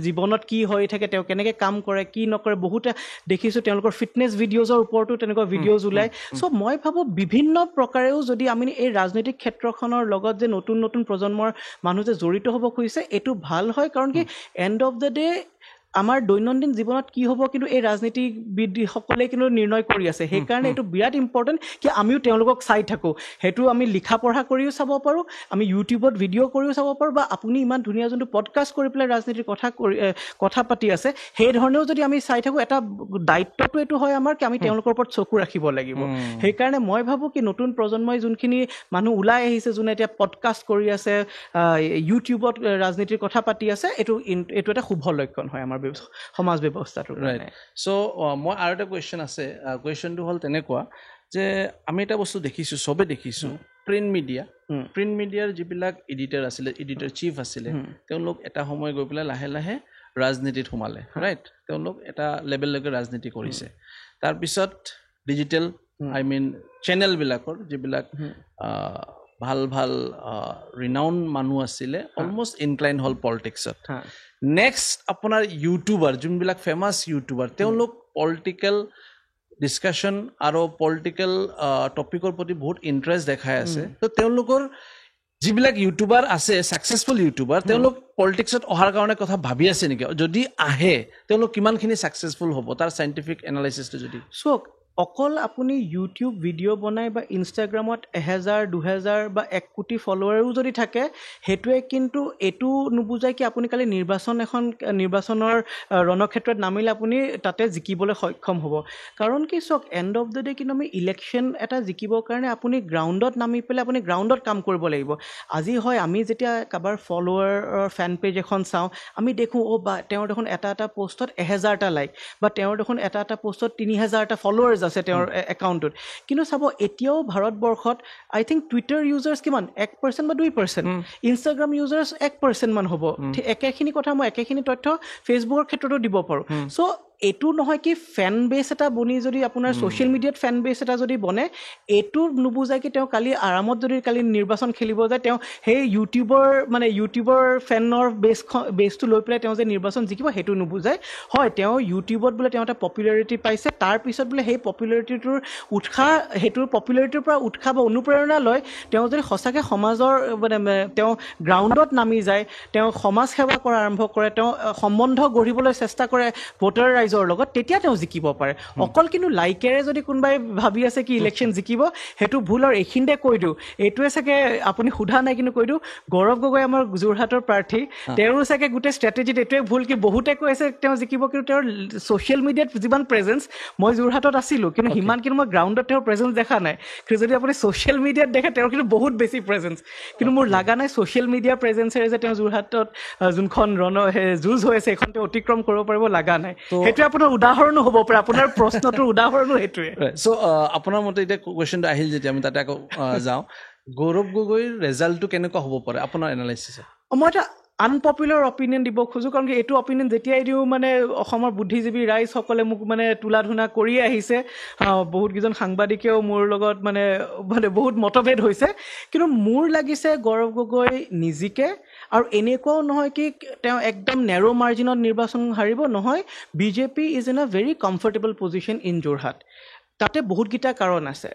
জীৱনত কি হৈ থাকে তেওঁ কেনেকৈ কাম কৰে কি নকৰে বহুতে দেখিছোঁ তেওঁলোকৰ ফিটনেছ ভিডিঅ'জৰ ওপৰতো তেনেকুৱা ভিডিঅ'জ ওলায় চ' মই ভাবোঁ বিভিন্ন প্ৰকাৰেও যদি আমি এই ৰাজনৈতিক ক্ষেত্ৰখনৰ লগত যে নতুন প্ৰজন্মৰ মানুহ যে জড়িত হ'ব খুজিছে এইটো ভাল হয় কাৰণ কি এণ্ড অফ দ্য ডে আমাৰ দৈনন্দিন জীৱনত কি হ'ব কিন্তু এই ৰাজনীতিবিদসকলে কিন্তু নিৰ্ণয় কৰি আছে সেইকাৰণে এইটো বিৰাট ইম্পৰ্টেণ্ট কি আমিও তেওঁলোকক চাই থাকোঁ সেইটো আমি লিখা পঢ়া কৰিও চাব পাৰোঁ আমি ইউটিউবত ভিডিঅ' কৰিও চাব পাৰোঁ বা আপুনি ইমান ধুনীয়া যোনটো পডকাষ্ট কৰি পেলাই ৰাজনীতিৰ কথা পাতি আছে সেই ধৰণেও যদি আমি চাই থাকোঁ এটা দায়িত্বটো এইটো হয় আমাৰ কি আমি তেওঁলোকৰ ওপৰত চকু ৰাখিব লাগিব সেইকাৰণে মই ভাবোঁ কি নতুন প্ৰজন্মই যোনখিনি মানুহ ওলাই আহিছে যোনে এতিয়া পডকাষ্ট কৰি আছে ইউটিউবত ৰাজনীতিৰ কথা পাতি আছে এইটো এটা শুভ লক্ষণ হয় আমাৰ সমাজ ব্যৱস্থাটোৰ কাৰণে চ' মই আৰু এটা কুৱেশ্যন আছে কুৱেশ্যনটো হ'ল তেনেকুৱা যে আমি এটা বস্তু দেখিছোঁ চবে দেখিছোঁ প্ৰিণ্ট মিডিয়াৰ যিবিলাক এডিটৰ আছিলে এডিটৰ চিফ আছিলে তেওঁলোক এটা সময় গৈ পেলাই লাহে লাহে ৰাজনীতিত সোমালে ৰাইট তেওঁলোক এটা লেভেললৈকে ৰাজনীতি কৰিছে তাৰপিছত ডিজিটেল আই মিন চেনেলবিলাকৰ যিবিলাক ভাল ভাল ৰিনাউন মানুহ আছিলে অলমষ্ট ইনক্লাইন হ'ল পলিটিক্সত নেক্সট আপোনাৰ ইউটিউবাৰ যোনবিলাক ফেমাছ ইউটিউবাৰ তেওঁলোক পলিটিকেল ডিছকাশ্যন আৰু পলিটিকেল টপিকৰ প্ৰতি বহুত ইণ্টাৰেষ্ট দেখাই আছে তো তেওঁলোকৰ যিবিলাক ইউটিউবাৰ আছে ছাকচেছফুল ইউটিউবাৰ তেওঁলোক পলিটিক্সত অহাৰ কাৰণে কথা ভাবি আছে নেকি যদি আহে তেওঁলোক কিমানখিনি ছাকচেছফুল হ'ব তাৰ চাইণ্টিফিক এনালাইচিছটো যদি চাওক অকল আপুনি ইউটিউব ভিডিঅ' বনাই বা ইনষ্টাগ্ৰামত 1000 2000 বা 1 কোটি ফলোৱাৰো যদি থাকে সেইটোৱে কিন্তু এইটো নুবুজায় কি আপুনি কালি নিৰ্বাচনৰ ৰণক্ষেত্ৰত নামিলে আপুনি তাতে জিকিবলৈ সক্ষম হ'ব কাৰণ কি চাওক এণ্ড অফ দ্য ডে কিন্তু আমি ইলেকশ্যন এটা জিকিবৰ কাৰণে আপুনি গ্ৰাউণ্ডত নামি পেলাই আপুনি গ্ৰাউণ্ডত কাম কৰিব লাগিব আজি হয় আমি যেতিয়া কাৰোবাৰ ফলোৱাৰ ফেন পেজ এখন চাওঁ আমি দেখোঁ বা তেওঁৰ দেখোন এটা পোষ্টত 1000টা লাইক বা তেওঁৰ দেখোন এটা পোষ্টত 3000টা ফলোৱাৰ্ছ আছে তেওঁৰ একাউণ্টত কিন্তু চাব এতিয়াও ভাৰতবৰ্ষত আই থিংক টুইটাৰ ইউজাৰ্ছ কিমান 1% বা 2% ইনষ্টাগ্ৰাম ইউজাৰ্ছ 1% মান হ'ব একেখিনি কথা মই একেখিনি তথ্য ফেচবুকৰ ক্ষেত্ৰতো দিব পাৰোঁ চ' এইটো নহয় কি ফেন বেছ এটা বনি যদি আপোনাৰ ছ'চিয়েল মিডিয়াত ফেন বেছ এটা যদি বনে এইটো নুবুজায় কি তেওঁ কালি আৰামত যদি কালি নিৰ্বাচন খেলিব যায় তেওঁ সেই ইউটিউবৰ ফেনৰ বেছটো লৈ পেলাই তেওঁ যে নিৰ্বাচন জিকিব সেইটো নুবুজায় হয় তেওঁ ইউটিউবত বোলে তেওঁ এটা পপুলাৰিটি পাইছে তাৰপিছত বোলে সেই পপুলাৰিটিটোৰ সেইটোৰ পপুলাৰিটিৰ পৰা উৎসাহ বা অনুপ্ৰেৰণা লয় তেওঁ যদি সঁচাকৈ সমাজৰ তেওঁ গ্ৰাউণ্ডত নামি যায় তেওঁ সমাজ সেৱা কৰা আৰম্ভ কৰে তেওঁ সম্বন্ধ গঢ়িবলৈ চেষ্টা কৰে ভোটাৰ ৰাইজৰ লগত তেতিয়া তেওঁ জিকিব পাৰে অকল কিন্তু লাইকেৰে যদি কোনোবাই ভাবি আছে কি ইলেকশ্যন জিকিব সেইটো ভুল আৰু এইখিনিতে কৈ দিওঁ এইটোৱে চাগে আপুনি সোধা নাই কিন্তু কৈ দিওঁ গৌৰৱ গগৈ আমাৰ যোৰহাটৰ প্ৰাৰ্থী তেওঁৰো চাগে গোটেই ষ্ট্ৰেটেজিত এইটোৱে ভুল কি বহুতে কৈ আছে তেওঁ জিকিব কিন্তু তেওঁৰ ছ'চিয়েল মিডিয়াত যিমান প্ৰেজেঞ্চ মই যোৰহাটত আছিলোঁ কিন্তু সিমান কিন্তু মই গ্ৰাউণ্ডত তেওঁৰ প্ৰেজেঞ্চ দেখা নাই কিন্তু যদি আপুনি ছ'চিয়েল মিডিয়াত দেখে তেওঁৰ কিন্তু বহুত বেছি প্ৰেজেঞ্চ কিন্তু মোৰ লগা নাই ছ'চিয়েল মিডিয়া প্ৰেজেঞ্চেৰে যে তেওঁ যোৰহাটত যোনখন যুঁজ হৈ আছে সেইখন তেওঁ অতিক্ৰম কৰিব পাৰিব লগা নাই সেইটোৱে আপোনাৰ উদাহৰণো হ'ব পাৰে আপোনাৰ প্ৰশ্নটোৰ উদাহৰণো সেইটোৱে চ' আপোনাৰ মতে এতিয়া কুৱেশ্যনটো আহিল যেতিয়া আমি তাতে আকৌ যাওঁ গৌৰৱ গগৈৰ ৰেজাল্টটো কেনেকুৱা হ'ব পাৰে আপোনাৰ এনালাইচিছ মই এটা আনপপুলাৰ অপিনিয়ন দিব খোজোঁ কাৰণ কি এইটো অপিনিয়ন যেতিয়াই দিওঁ অসমৰ বুদ্ধিজীৱী ৰাইজসকলে মোক তুলা ধুনা কৰিয়ে আহিছে বহুতকেইজন সাংবাদিকেও মোৰ লগত বহুত মতভেদ হৈছে কিন্তু মোৰ লাগিছে গৌৰৱ গগৈ নিজিকে আৰু এনেকুৱাও নহয় কি তেওঁ একদম নেৰ' মাৰ্জিনত নিৰ্বাচন হাৰিব নহয় BJP is in a very comfortable position in Jorhat তাতে বহুতকেইটা কাৰণ আছে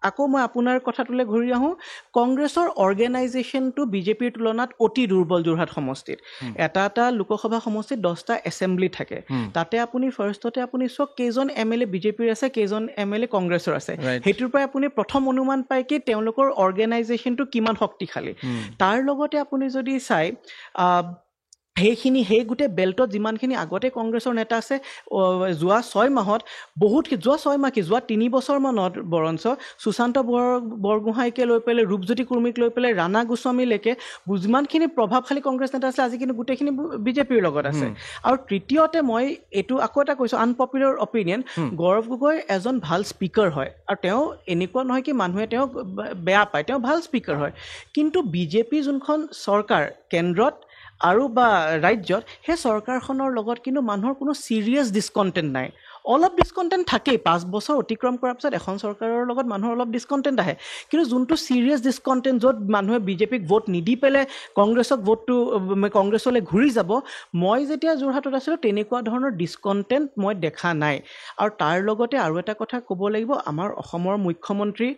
আকৌ মই আপোনাৰ কথাটোলৈ ঘূৰি আহোঁ কংগ্ৰেছৰ অৰ্গেনাইজেশ্যনটো বিজেপিৰ তুলনাত অতি দুৰ্বল যোৰহাট সমষ্টিত এটা লোকসভা সমষ্টিত 10টা এছেম্বলি থাকে তাতে আপুনি ফাৰ্ষ্টতে আপুনি চাওক কেইজন MLA বিজেপিৰ আছে কেইজন MLA কংগ্ৰেছৰ আছে সেইটোৰ পৰাই আপুনি প্ৰথম অনুমান পায় কি তেওঁলোকৰ অৰ্গেনাইজেশ্যনটো কিমান শক্তিশালী তাৰ লগতে আপুনি যদি চাই সেই গোটেই বেল্টত যিমানখিনি আগতে কংগ্ৰেছৰ নেতা আছে যোৱা 6 মাহত যোৱা 3 বছৰমানত বৰঞ্চ সুশান্ত বৰগোহাঁইকে লৈ পেলাই ৰূপজ্যোতি কুৰ্মীক লৈ পেলাই ৰাণা গোস্বামীলৈকে যিমানখিনি প্ৰভাৱশালী কংগ্ৰেছ নেতা আছিলে আজি কিন্তু গোটেইখিনি বিজেপিৰ লগত আছে আৰু তৃতীয়তে মই এইটো আকৌ এটা কৈছোঁ আনপপুলাৰ অপিনিয়ন গৌৰৱ গগৈ এজন ভাল স্পীকাৰ হয় আৰু তেওঁ এনেকুৱা নহয় কি মানুহে তেওঁক বেয়া পায় তেওঁ ভাল স্পীকাৰ হয় কিন্তু বিজেপি যোনখন চৰকাৰ কেন্দ্ৰত আৰু বা ৰাজ্যত সেই চৰকাৰখনৰ লগত কিন্তু মানুহৰ কোনো চিৰিয়াছ ডিছকণ্টেণ্ট নাই অলপ ডিছকণ্টেণ্ট থাকেই 5 বছৰ অতিক্ৰম কৰাৰ পিছত এখন চৰকাৰৰ লগত মানুহৰ অলপ ডিছকণ্টেণ্ট আহে কিন্তু যোনটো চিৰিয়াছ ডিছকণ্টেণ্ট য'ত মানুহে বিজেপিক ভোট নিদি পেলাই কংগ্ৰেছলৈ ঘূৰি যাব মই যেতিয়া যোৰহাটত আছিলোঁ তেনেকুৱা ধৰণৰ ডিছকণ্টেণ্ট মই দেখা নাই আৰু তাৰ লগতে আৰু এটা কথা ক'ব লাগিব আমাৰ অসমৰ মুখ্যমন্ত্ৰী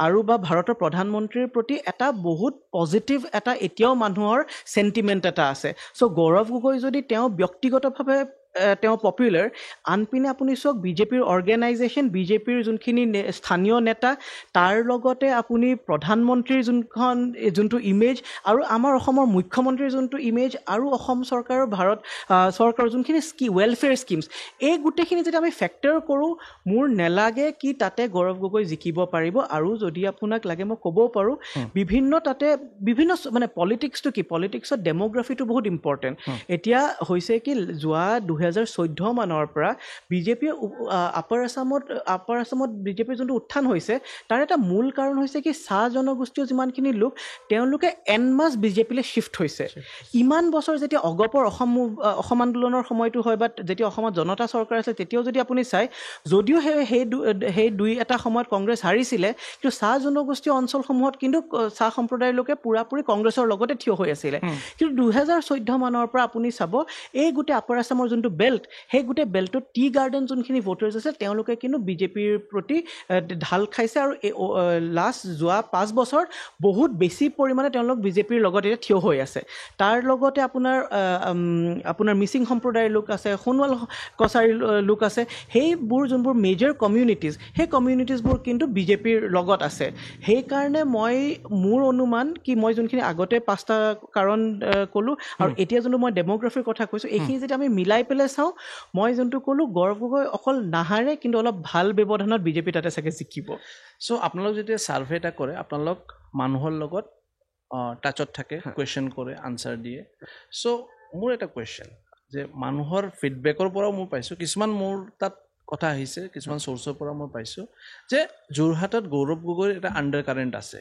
আৰু বা ভাৰতৰ প্ৰধানমন্ত্ৰীৰ প্ৰতি এটা বহুত পজিটিভ এটা এতিয়াও মানুহৰ চেণ্টিমেণ্ট এটা আছে চ' গৌৰৱ গগৈ যদি তেওঁ ব্যক্তিগতভাৱে তেওঁ পপুলাৰ আনপিনে আপুনি চাওক বিজেপিৰ অৰ্গেনাইজেশ্যন বিজেপিৰ যোনখিনি স্থানীয় নেতা তাৰ লগতে আপুনি প্ৰধানমন্ত্ৰীৰ যোনটো ইমেজ আৰু আমাৰ অসমৰ মুখ্যমন্ত্ৰীৰ যোনটো ইমেজ আৰু অসম চৰকাৰৰ ভাৰত চৰকাৰৰ যোনখিনি ৱেলফেয়াৰ স্কিমছ এই গোটেইখিনি যদি আমি ফেক্টৰ কৰোঁ মোৰ নেলাগে কি তাতে গৌৰৱ গগৈ জিকিব পাৰিব আৰু যদি আপোনাক লাগে মই ক'ব পাৰোঁ বিভিন্ন পলিটিক্সটো কি পলিটিক্সত ডেম'গ্ৰাফিটো বহুত ইম্পৰ্টেণ্ট এতিয়া হৈছে কি যোৱা 2014 মানৰ পৰা বিজেপিয়ে আপাৰ আসামত বিজেপিৰ যোনটো উত্থান হৈছে তাৰ এটা মূল কাৰণ হৈছে কি চাহ জনগোষ্ঠীয় যিমানখিনি লোক তেওঁলোকে এনমাছ বিজেপিলৈ শিফ্ট হৈছে ইমান বছৰ যেতিয়া অগপৰ অসম আন্দোলনৰ সময়টো হয় বা যেতিয়া অসমত জনতা চৰকাৰ আছে তেতিয়াও যদি আপুনি চাই যদিও সেই দুই এটা সময়ত কংগ্ৰেছ হাৰিছিলে কিন্তু চাহ জনগোষ্ঠীয় অঞ্চলসমূহত কিন্তু চাহ সম্প্ৰদায়ৰ লোকে পুৰাপুৰি কংগ্ৰেছৰ লগতে থিয় হৈ আছিলে কিন্তু 2014 মানৰ পৰা আপুনি চাব এই গোটেই আপাৰ আসামৰ যোনটো বেল্ট সেই গোটেই বেল্টত টি গাৰ্ডেন যোনখিনি ভোটাৰ্ছ আছে তেওঁলোকে কিন্তু বিজেপিৰ প্ৰতি ঢাল খাইছে আৰু লাষ্ট যোৱা 5 বছৰ বহুত বেছি পৰিমাণে তেওঁলোক বিজেপিৰ লগত এতিয়া থিয় হৈ আছে তাৰ লগতে আপোনাৰ মিচিং সম্প্ৰদায়ৰ লোক আছে সোণোৱাল কছাৰীৰ লোক আছে সেইবোৰ যোনবোৰ মেজৰ কমিউনিটিজ সেই কমিউনিটিজবোৰ কিন্তু বিজেপিৰ লগত আছে সেইকাৰণে মোৰ অনুমান কি মই যোনখিনি আগতে 5টা কাৰণ ক'লোঁ আৰু এতিয়া যোনটো মই ডেম'গ্ৰাফিৰ কথা কৈছোঁ এইখিনি যদি আমি মিলাই পেলাই চাওঁ মই যোনটো ক'লোঁ গৌৰৱ গগৈ অকল নাহাৰে কিন্তু অলপ ভাল ব্যৱধানত বিজেপি তাতে চাগে জিকিব চ' আপোনালোক যেতিয়া ছাৰ্ভে এটা কৰে আপোনালোক মানুহৰ লগত টাচত থাকে কুৱেশ্যন কৰে আনচাৰ দিয়ে চ' মোৰ এটা কুৱেশ্যন যে মানুহৰ ফিডবেকৰ পৰাও মই পাইছোঁ কিছুমান মোৰ তাত কথা আহিছে কিছুমান চ'ৰ্চৰ পৰা মই পাইছোঁ যে যোৰহাটত গৌৰৱ গগৈৰ এটা আণ্ডাৰ কাৰেণ্ট আছে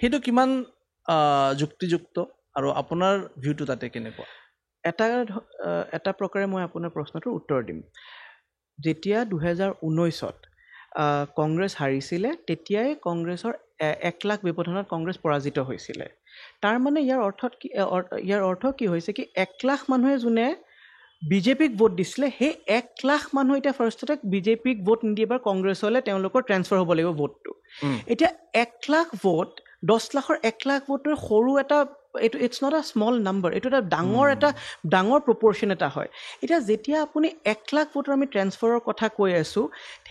সেইটো কিমান যুক্তিযুক্ত আৰু আপোনাৰ ভিউটো তাতে কেনেকুৱা এটা প্ৰকাৰে মই আপোনাৰ প্ৰশ্নটোৰ উত্তৰ দিম যেতিয়া 2019ত কংগ্ৰেছ হাৰিছিলে তেতিয়াই কংগ্ৰেছৰ 1 লাখ ব্যৱধানত কংগ্ৰেছ পৰাজিত হৈছিলে তাৰ মানে ইয়াৰ অৰ্থ কি হৈছে কি 1 লাখ মানুহে যোনে বিজেপিক ভোট দিছিলে সেই 1 লাখ মানুহ এতিয়া ফাৰ্ষ্টতে বিজেপিক ভোট নিদিয়ে বা কংগ্ৰেছলৈ তেওঁলোকৰ ট্ৰেন্সফাৰ হ'ব লাগিব ভোটটো এতিয়া 1 লাখ ভোট 10 লাখৰ 1 লাখ ভোটৰ সৰু এটা it's not a small number এইটো এটা ডাঙৰ প্ৰপৰ্শ্যন এটা হয় এতিয়া যেতিয়া আপুনি 1 লাখ ভোটৰ আমি ট্ৰেন্সফাৰৰ কথা কৈ আছোঁ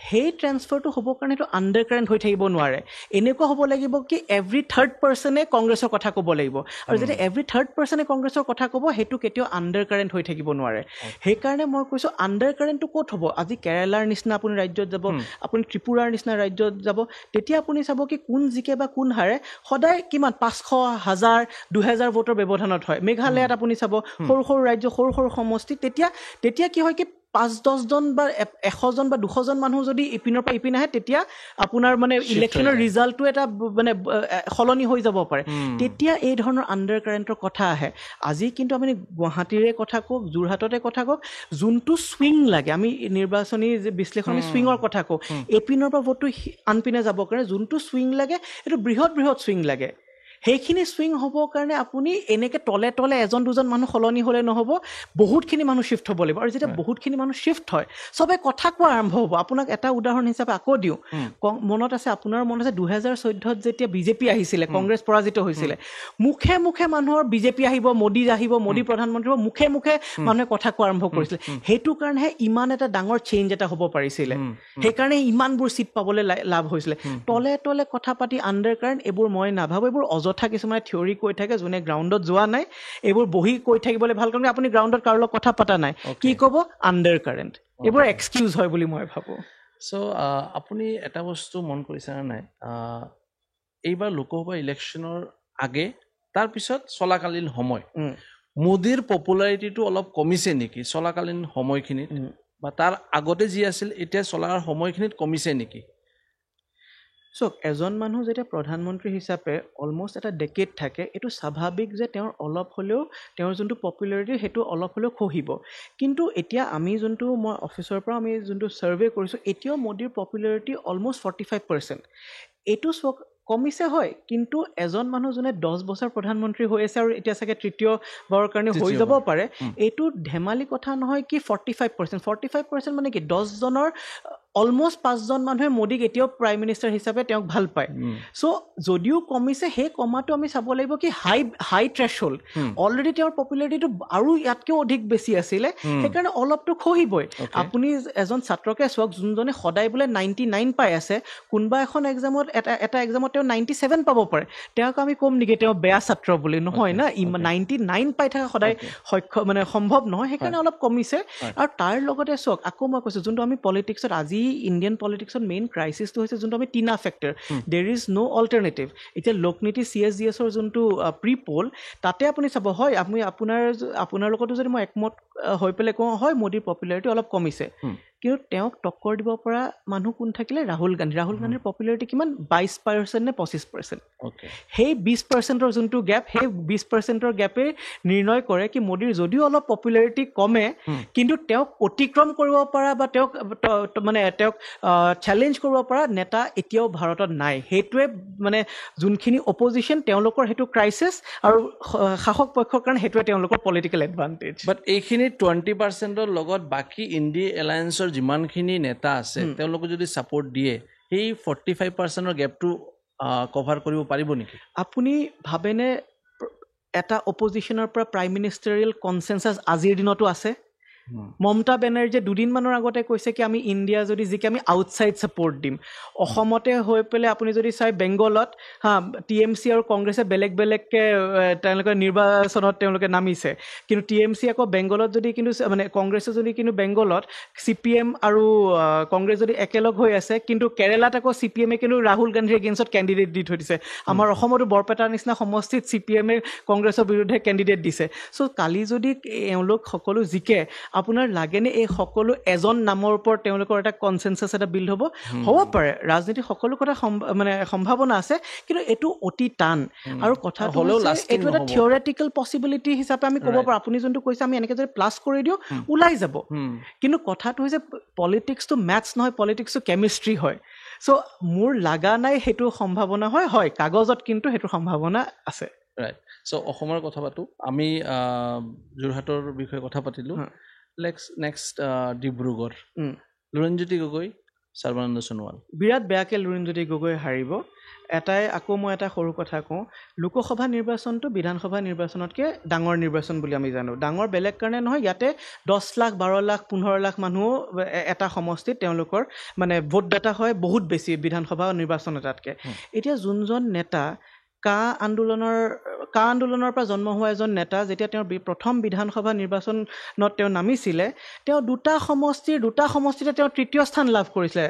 সেই ট্ৰেন্সফাৰটো হ'বৰ কাৰণে এইটো আণ্ডাৰ কাৰেণ্ট হৈ থাকিব নোৱাৰে এনেকুৱা হ'ব লাগিব কি এভৰি থাৰ্ড পাৰ্চনে কংগ্ৰেছৰ কথা ক'ব লাগিব আৰু যেতিয়া এভৰি থাৰ্ড পাৰ্চনে কংগ্ৰেছৰ কথা ক'ব সেইটো কেতিয়াও আণ্ডাৰ কাৰেণ্ট হৈ থাকিব নোৱাৰে সেইকাৰণে মই কৈছোঁ আণ্ডাৰ কাৰেণ্টটো ক'ত হ'ব আজি কেৰালাৰ নিচিনা আপুনি ৰাজ্যত যাব আপুনি ত্ৰিপুৰাৰ নিচিনা ৰাজ্যত যাব তেতিয়া আপুনি চাব কি কোন জিকে বা কোন হাৰে সদায় কিমান 500 1000 2000 ভোটৰ ব্যৱধানত হয় মেঘালয়ত আপুনি চাব সৰু সৰু ৰাজ্য সৰু সৰু সমষ্টি তেতিয়া কি হয় কি 5-10 জন বা 100 জন বা 200 জন মানুহ যদি ইপিনৰ পৰা ইপিন আহে তেতিয়া আপোনাৰ মানে ইলেকশ্যনৰ ৰিজাল্টটো এটা মানে সলনি হৈ যাব পাৰে তেতিয়া এই ধৰণৰ আণ্ডাৰ কাৰেণ্টৰ কথা আহে আজি কিন্তু আমি গুৱাহাটীৰে কথা কওক যোৰহাটতে কথা কওক যোনটো ছুইং লাগে আমি নিৰ্বাচনী যে বিশ্লেষণ আমি ছুইঙৰ কথা কওঁ এপিনৰ পৰা ভোটটো আনপিনে যাব কাৰণে যোনটো ছুইং লাগে এইটো বৃহৎ ছুইং লাগে সেইখিনি ছুইং হ'বৰ কাৰণে আপুনি এনেকৈ তলে তলে এজন দুজন মানুহ সলনি হ'লে নহ'ব বহুতখিনি মানুহ শ্বিফ্ট হ'ব লাগিব আৰু যেতিয়া বহুতখিনি মানুহ শ্বিফ্ট হয় চবে কথা কোৱা আৰম্ভ হ'ব আপোনাক এটা উদাহৰণ হিচাপে আকৌ দিওঁ মনত আছে আপোনাৰ মনত আছে 2014ত যেতিয়া বিজেপি আহিছিলে কংগ্ৰেছ পৰাজিত হৈছিলে মুখে মুখে মানুহৰ বিজেপি আহিব মোদী প্ৰধানমন্ত্ৰী হ'ব মুখে মুখে মানুহে কথা কোৱা আৰম্ভ কৰিছিলে সেইটো কাৰণেহে ইমান এটা ডাঙৰ চেঞ্জ এটা হ'ব পাৰিছিলে সেইকাৰণে ইমানবোৰ চিট পাবলৈ লাভ হৈছিলে তলে তলে কথা পাতি আণ্ডাৰ কাৰেণ্ট এইবোৰ মই নাভাবোঁ এইবোৰ অযথা কিছুমানে থিয়ৰী কৈ থাকে যোনে গ্ৰাউণ্ডত যোৱা নাই এইবোৰ বহি কৈ থাকিবলৈ ভাল কাৰণে আপুনি গ্ৰাউণ্ডত কাৰো লগত কথা পতা নাই কি ক'ব আণ্ডাৰ কাৰেণ্ট এইবোৰ এক্সকিউজ হয় বুলি মই ভাবোঁ চ' আপুনি এটা বস্তু মন কৰিছে নে নাই এইবাৰ লোকসভা ইলেকশ্যনৰ আগে তাৰপিছত চলাকালীন সময় মোদীৰ পপুলাৰিটিটো অলপ কমিছে নেকি চলাকালীন সময়খিনিত বা তাৰ আগতে যি আছিল এতিয়া চলাৰ সময়খিনিত কমিছে নেকি চাওক এজন মানুহ যেতিয়া প্ৰধানমন্ত্ৰী হিচাপে অলমষ্ট এটা ডেকেড থাকে এইটো স্বাভাৱিক যে তেওঁৰ অলপ হ'লেও তেওঁৰ যোনটো পপুলাৰিটি সেইটো অলপ হ'লেও খহিব কিন্তু এতিয়া আমি যোনটো মই অফিচৰ পৰা আমি যোনটো ছাৰ্ভে কৰিছোঁ এতিয়াও মোদীৰ পপুলাৰিটি অলমষ্ট 45% এইটো কমিছে হয় কিন্তু এজন মানুহ যোনে 10 বছৰ প্ৰধানমন্ত্ৰী হৈ আছে আৰু এতিয়া চাগে তৃতীয়বাৰৰ কাৰণে হৈ যাব পাৰে এইটো ধেমালি কথা নহয় কি 45% মানে কি 10 জনৰ অলমষ্ট 5 জন মানুহে মোদীক এতিয়াও প্ৰাইম মিনিষ্টাৰ হিচাপে তেওঁক ভাল পায় চ' যদিও কমিছে সেই কমাটো আমি চাব লাগিব কি হাই থ্ৰেছহোল্ড অলৰেডি তেওঁৰ পপুলাৰিটিটো আৰু ইয়াতকৈও অধিক বেছি আছিলে সেইকাৰণে অলপটো খহিবই আপুনি এজন ছাত্ৰকে চাওক যোনজনে সদায় বোলে 99 পাই আছে কোনোবা এখন এক্সামত এটা এক্সামত তেওঁ 97 পাব পাৰে তেওঁক আমি কম নেকি তেওঁ বেয়া ছাত্ৰ বুলি নহয় না 99 পাই থকা সদায় সক্ষম মানে সম্ভৱ নহয় সেইকাৰণে অলপ কমিছে আৰু তাৰ লগতে চাওক আকৌ মই কৈছোঁ যোনটো আমি পলিটিক্সত আজি আজি ইণ্ডিয়ান পলিটিক্সত মেইন ক্ৰাইচিছটো হৈছে যোনটো আমি TINA factor there is no' alternative এতিয়া লোকনীতি CSDSৰ যোনটো প্ৰি পল তাতে আপুনি চাব হয় আমি আপোনাৰ লগতো যদি মই একমত হৈ পেলাই কওঁ হয় মোদীৰ পপুলাৰিটি অলপ কমিছে কিন্তু তেওঁক টক্কৰ দিব পৰা মানুহ কোন থাকিলে ৰাহুল গান্ধীৰ পপুলাৰিটি কিমান 22% নে 25% সেই 20%ৰ যোনটো গেপ সেই 20%ৰ গেপে নিৰ্ণয় কৰে কি মোদীৰ যদিও অলপ পপুলাৰিটি কমে কিন্তু তেওঁক অতিক্ৰম কৰিব পৰা বা তেওঁক চেলেঞ্জ কৰিব পৰা নেতা এতিয়াও ভাৰতত নাই সেইটোৱে মানে যোনখিনি অপজিশ্যন তেওঁলোকৰ সেইটো ক্ৰাইচিছ আৰু শাসক পক্ষৰ কাৰণে সেইটোৱে তেওঁলোকৰ পলিটিকেল এডভান্টেজ বাট এইখিনি 20%ৰ লগত বাকী ইণ্ডি এলায়েন্সৰ যিমানখিনি নেতা আছে তেওঁলোকে যদি ছাপোৰ্ট দিয়ে সেই 45%ৰ গেপটো কভাৰ কৰিব পাৰিব নেকি আপুনি ভাবেনে এটা অপজিশ্যনৰ পৰা প্ৰাইম মিনিষ্টাৰিয়েল কনচেনচাছ আজিৰ দিনতো আছে মমতা বেনাৰ্জীয়ে দুদিনমানৰ আগতে কৈছে কি আমি ইণ্ডিয়া যদি যিকে আমি আউটছাইড ছাপোৰ্ট দিম অসমতে হৈ পেলাই আপুনি যদি চাই বেংগলত TMC আৰু কংগ্ৰেছে বেলেগকৈ তেওঁলোকে নিৰ্বাচনত তেওঁলোকে নামিছে কিন্তু TMC আকৌ বেংগলত যদি কিন্তু মানে কংগ্ৰেছে যদি কিন্তু বেংগলত CPM আৰু কংগ্ৰেছ যদি একেলগ হৈ আছে কিন্তু কেৰেলাত আকৌ CPMে কিন্তু ৰাহুল গান্ধীৰ এগেইনষ্টত কেণ্ডিডেট দি থৈ দিছে আমাৰ অসমতো বৰপেটাৰ নিচিনা সমষ্টিত CPMে কংগ্ৰেছৰ বিৰুদ্ধে কেণ্ডিডেট দিছে চ' কালি যদি এওঁলোক সকলো জিকে আপোনাৰ লাগেনে এই সকলো এজন নামৰ ওপৰত তেওঁলোকৰ এটা কনসেনসাস এটা বিল্ড হ'ব পাৰে ৰাজনীতি সকলো কথা মানে সম্ভাৱনা আছে কিন্তু এটো অতি টান আৰু কথাটো এটো এটা থিওৰিটিক্যাল পসিবিলিটি হিচাপে আমি ক'ব পাৰো আপুনি যোনটো কৈছে আমি এনেকৈ যদি প্লাস কৰি দিও ওলাই যাব কিন্তু কথাটো হৈছে পলিটিক্স টু ম্যাথছ নহয় পলিটিক্স টু কেমিষ্ট্ৰি হয় সো মোৰ লাগা নাই হেতু সম্ভাৱনা হয় কাগজত কিন্তু হেতু সম্ভাৱনা আছে ৰাইট সো অসমৰ কথা পাতো আমি যোৰহাটৰ বিষয়ে কথা পাতিলো নেক্সট ডিব্ৰুগড় লুৰিণজ্যোতি গগৈ সৰ্বানন্দ সোণোৱাল বিৰাট বেয়াকে লুৰিণজ্যোতি গগৈ হাৰিব এটাই আকৌ মই এটা সৰু কথা কওঁ লোকসভা নিৰ্বাচনটো বিধানসভা নিৰ্বাচনতকে ডাঙৰ নিৰ্বাচন বুলি আমি জানো ডাঙৰ বেলেগ কাৰণে নহয় ইয়াতে 10 লাখ 12 লাখ 15 লাখ মানুহ এটা সমষ্টিত তেওঁলোকৰ মানে ভোট ডাটা হয় বহুত বেছি বিধানসভা নিৰ্বাচন এটাতকে এতিয়া যোনজন নেতা কা আন্দোলনৰ পৰা জন্ম হোৱা এজন নেতা যেতিয়া তেওঁৰ প্ৰথম বিধানসভা নিৰ্বাচনত তেওঁ নামিছিলে তেওঁ দুটা সমষ্টিতে তেওঁ তৃতীয় স্থান লাভ কৰিছিলে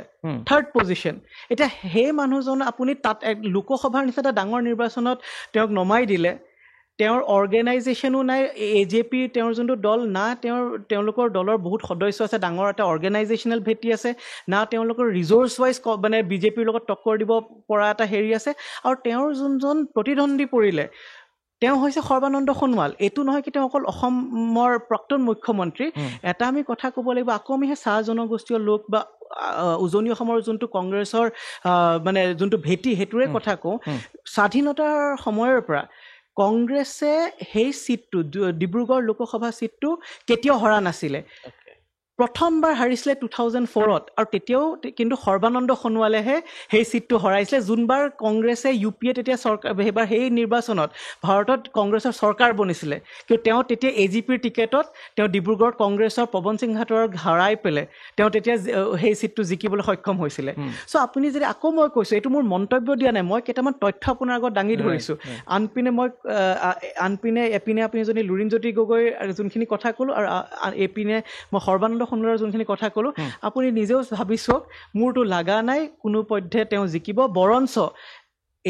থাৰ্ড পজিশন এটা হে মানুহজন আপুনি তাত লোকসভাৰ নিচিনা ডাঙৰ নিৰ্বাচনত তেওঁক নমাই দিলে তেওঁৰ অৰ্গেনাইজেশনো নাই AJP তেওঁৰ যোনটো দল না তেওঁলোকৰ দলৰ বহুত সদস্য আছে ডাঙৰ এটা অৰ্গেনাইজেশনাল ভেটি আছে না তেওঁলোকৰ ৰিসোৰ্স ওয়াইজ মানে বিজেপিৰ লগত টক্কৰ দিব পৰা এটা হেৰি আছে আৰু তেওঁৰ যোনজন প্ৰতিদ্বন্দ্বী পৰিলে তেওঁ হৈছে সৰ্বানন্দ সোণোৱাল এটো নহয় কি তেওঁ অকল অসমৰ প্ৰাক্তন মুখ্যমন্ত্ৰী এটা আমি কথা ক'ব লাগিব আকৌ আমি চাহ জনগোষ্ঠীয় লোক বা উজনি অসমৰ যোনটো কংগ্ৰেছৰ মানে যোনটো ভেটি হেতুৰে কথা কওঁ স্বাধীনতাৰ সময়ৰ পৰা কংগ্ৰেছে সেই সিটটো ডিব্ৰুগড় লোকসভা সিটটো কেতিয়াও হৰা নাছিলে প্ৰথমবাৰ হাৰিছিলে 2004ত আৰু তেতিয়াও কিন্তু সৰ্বানন্দ সোণোৱালেহে সেই সিটটো হৰাইছিলে যোনবাৰ কংগ্ৰেছে UPA তেতিয়া চৰকাৰ হেবাৰ সেই নিৰ্বাচনত ভাৰতত কংগ্ৰেছৰ চৰকাৰ বনিছিলে কিন্তু তেওঁ তেতিয়া AGPৰ টিকেটত তেওঁ ডিব্ৰুগড় কংগ্ৰেছৰ পৱন সিং হাতৰ হৰাই পেলে তেওঁ তেতিয়া সেই সিটটো জিকিবলৈ সক্ষম হৈছিলে সো আপুনি যদি আকৌ মই কৈছো এটো মোৰ মন্তব্য দিয়া নাই মই কেইটামান তথ্য আপোনাৰ আগত দাঙি ধৰিছো আনপিনে এপিনে আপুনি যদি লুৰিণজ্যোতি গগৈ যোনখিনি কথা ক'লো আৰু এপিনে মই সৰ্বানন্দ সোণোৱালৰ যোনখিনি কথা ক'লো আপুনি নিজেও ভাবিছক মোৰটো লাগা নাই কোনো পধ্যে তেওঁ জিকিব বৰঞ্চ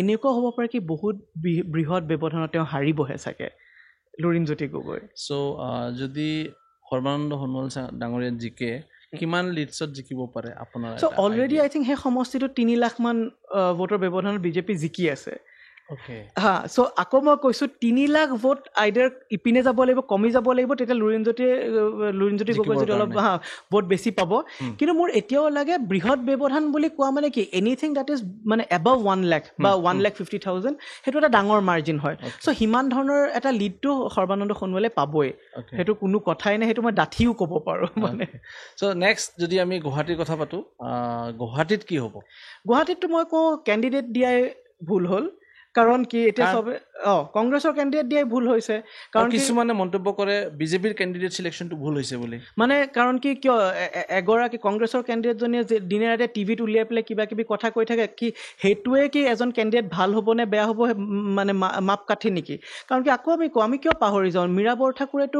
এনেকুৱা হ'ব পাৰে কি বহুত বৃহৎ ব্যৱধানত তেওঁ হাৰিবহে চাগে লুৰিণজ্যোতি গগৈ সো যদি সৰ্বানন্দ সোণোৱাল ডাঙৰীয়া জিকে কিমান লিডছত জিকিব পাৰে আপোনাৰ সো অলৰেডি আই থিংক হে সমষ্টিটো 3 লাখ মান ভোটৰ ব্যৱধানত বিজেপি জিকি আছে সো আকৌ মই কৈছো 3 লাখ ভোট আইডাৰ ইপিনে যাব লাগিব কমি যাব লাগিব তেতিয়া লুৰিণজ্যোতি গগৈ যদি অলপ ভোট বেছি পাব কিন্তু মোৰ এতিয়াও লাগে বৃহৎ ব্যৱধান বুলি কোৱা মানে কি এনিথিং দ্যাট ইজ মানে এবাভ 1 লাখ বা 1,50,000 হেতু এটা ডাঙৰ মাৰ্জিন হয় সো হিমান ধৰণৰ এটা লিডটো সৰ্বানন্দ সোণোৱালে পাবই হেতু কোনো কথাই নাই হেতু মই ডাঠিও ক'ব পাৰো মানে সো নেক্সট যদি আমি গুৱাহাটীৰ কথা পাতো গুৱাহাটীত কি হ'ব গুৱাহাটীতটো মই কওঁ কেণ্ডিডেট দিয়াই ভুল হ'ল কাৰণ কি এটা সবে কংগ্ৰেছৰ কেণ্ডিডেট দিয়াই ভুল হৈছে কাৰণ কিছুমানে মন্তব্য কৰে বিজেপিৰ কেণ্ডিডেট সিলেকশনটো ভুল হৈছে বুলি মানে কাৰণ কি কিয় এগৰাকী কংগ্ৰেছৰ কেণ্ডিডেট জনিয়ে দিনে ৰাতে টিভিত উলিয়াই পেলাই কিবা কিবি কথা কৈ থাকে কি হেতুৱে কি এজন কেণ্ডিডেট ভাল হ'ব নে বেয়া হ'ব মানে মাপ কাঠি নেকি কাৰণ কি আকৌ আমি কিয় পাহৰি যাওঁ মীৰা বৰঠাকুৰেতো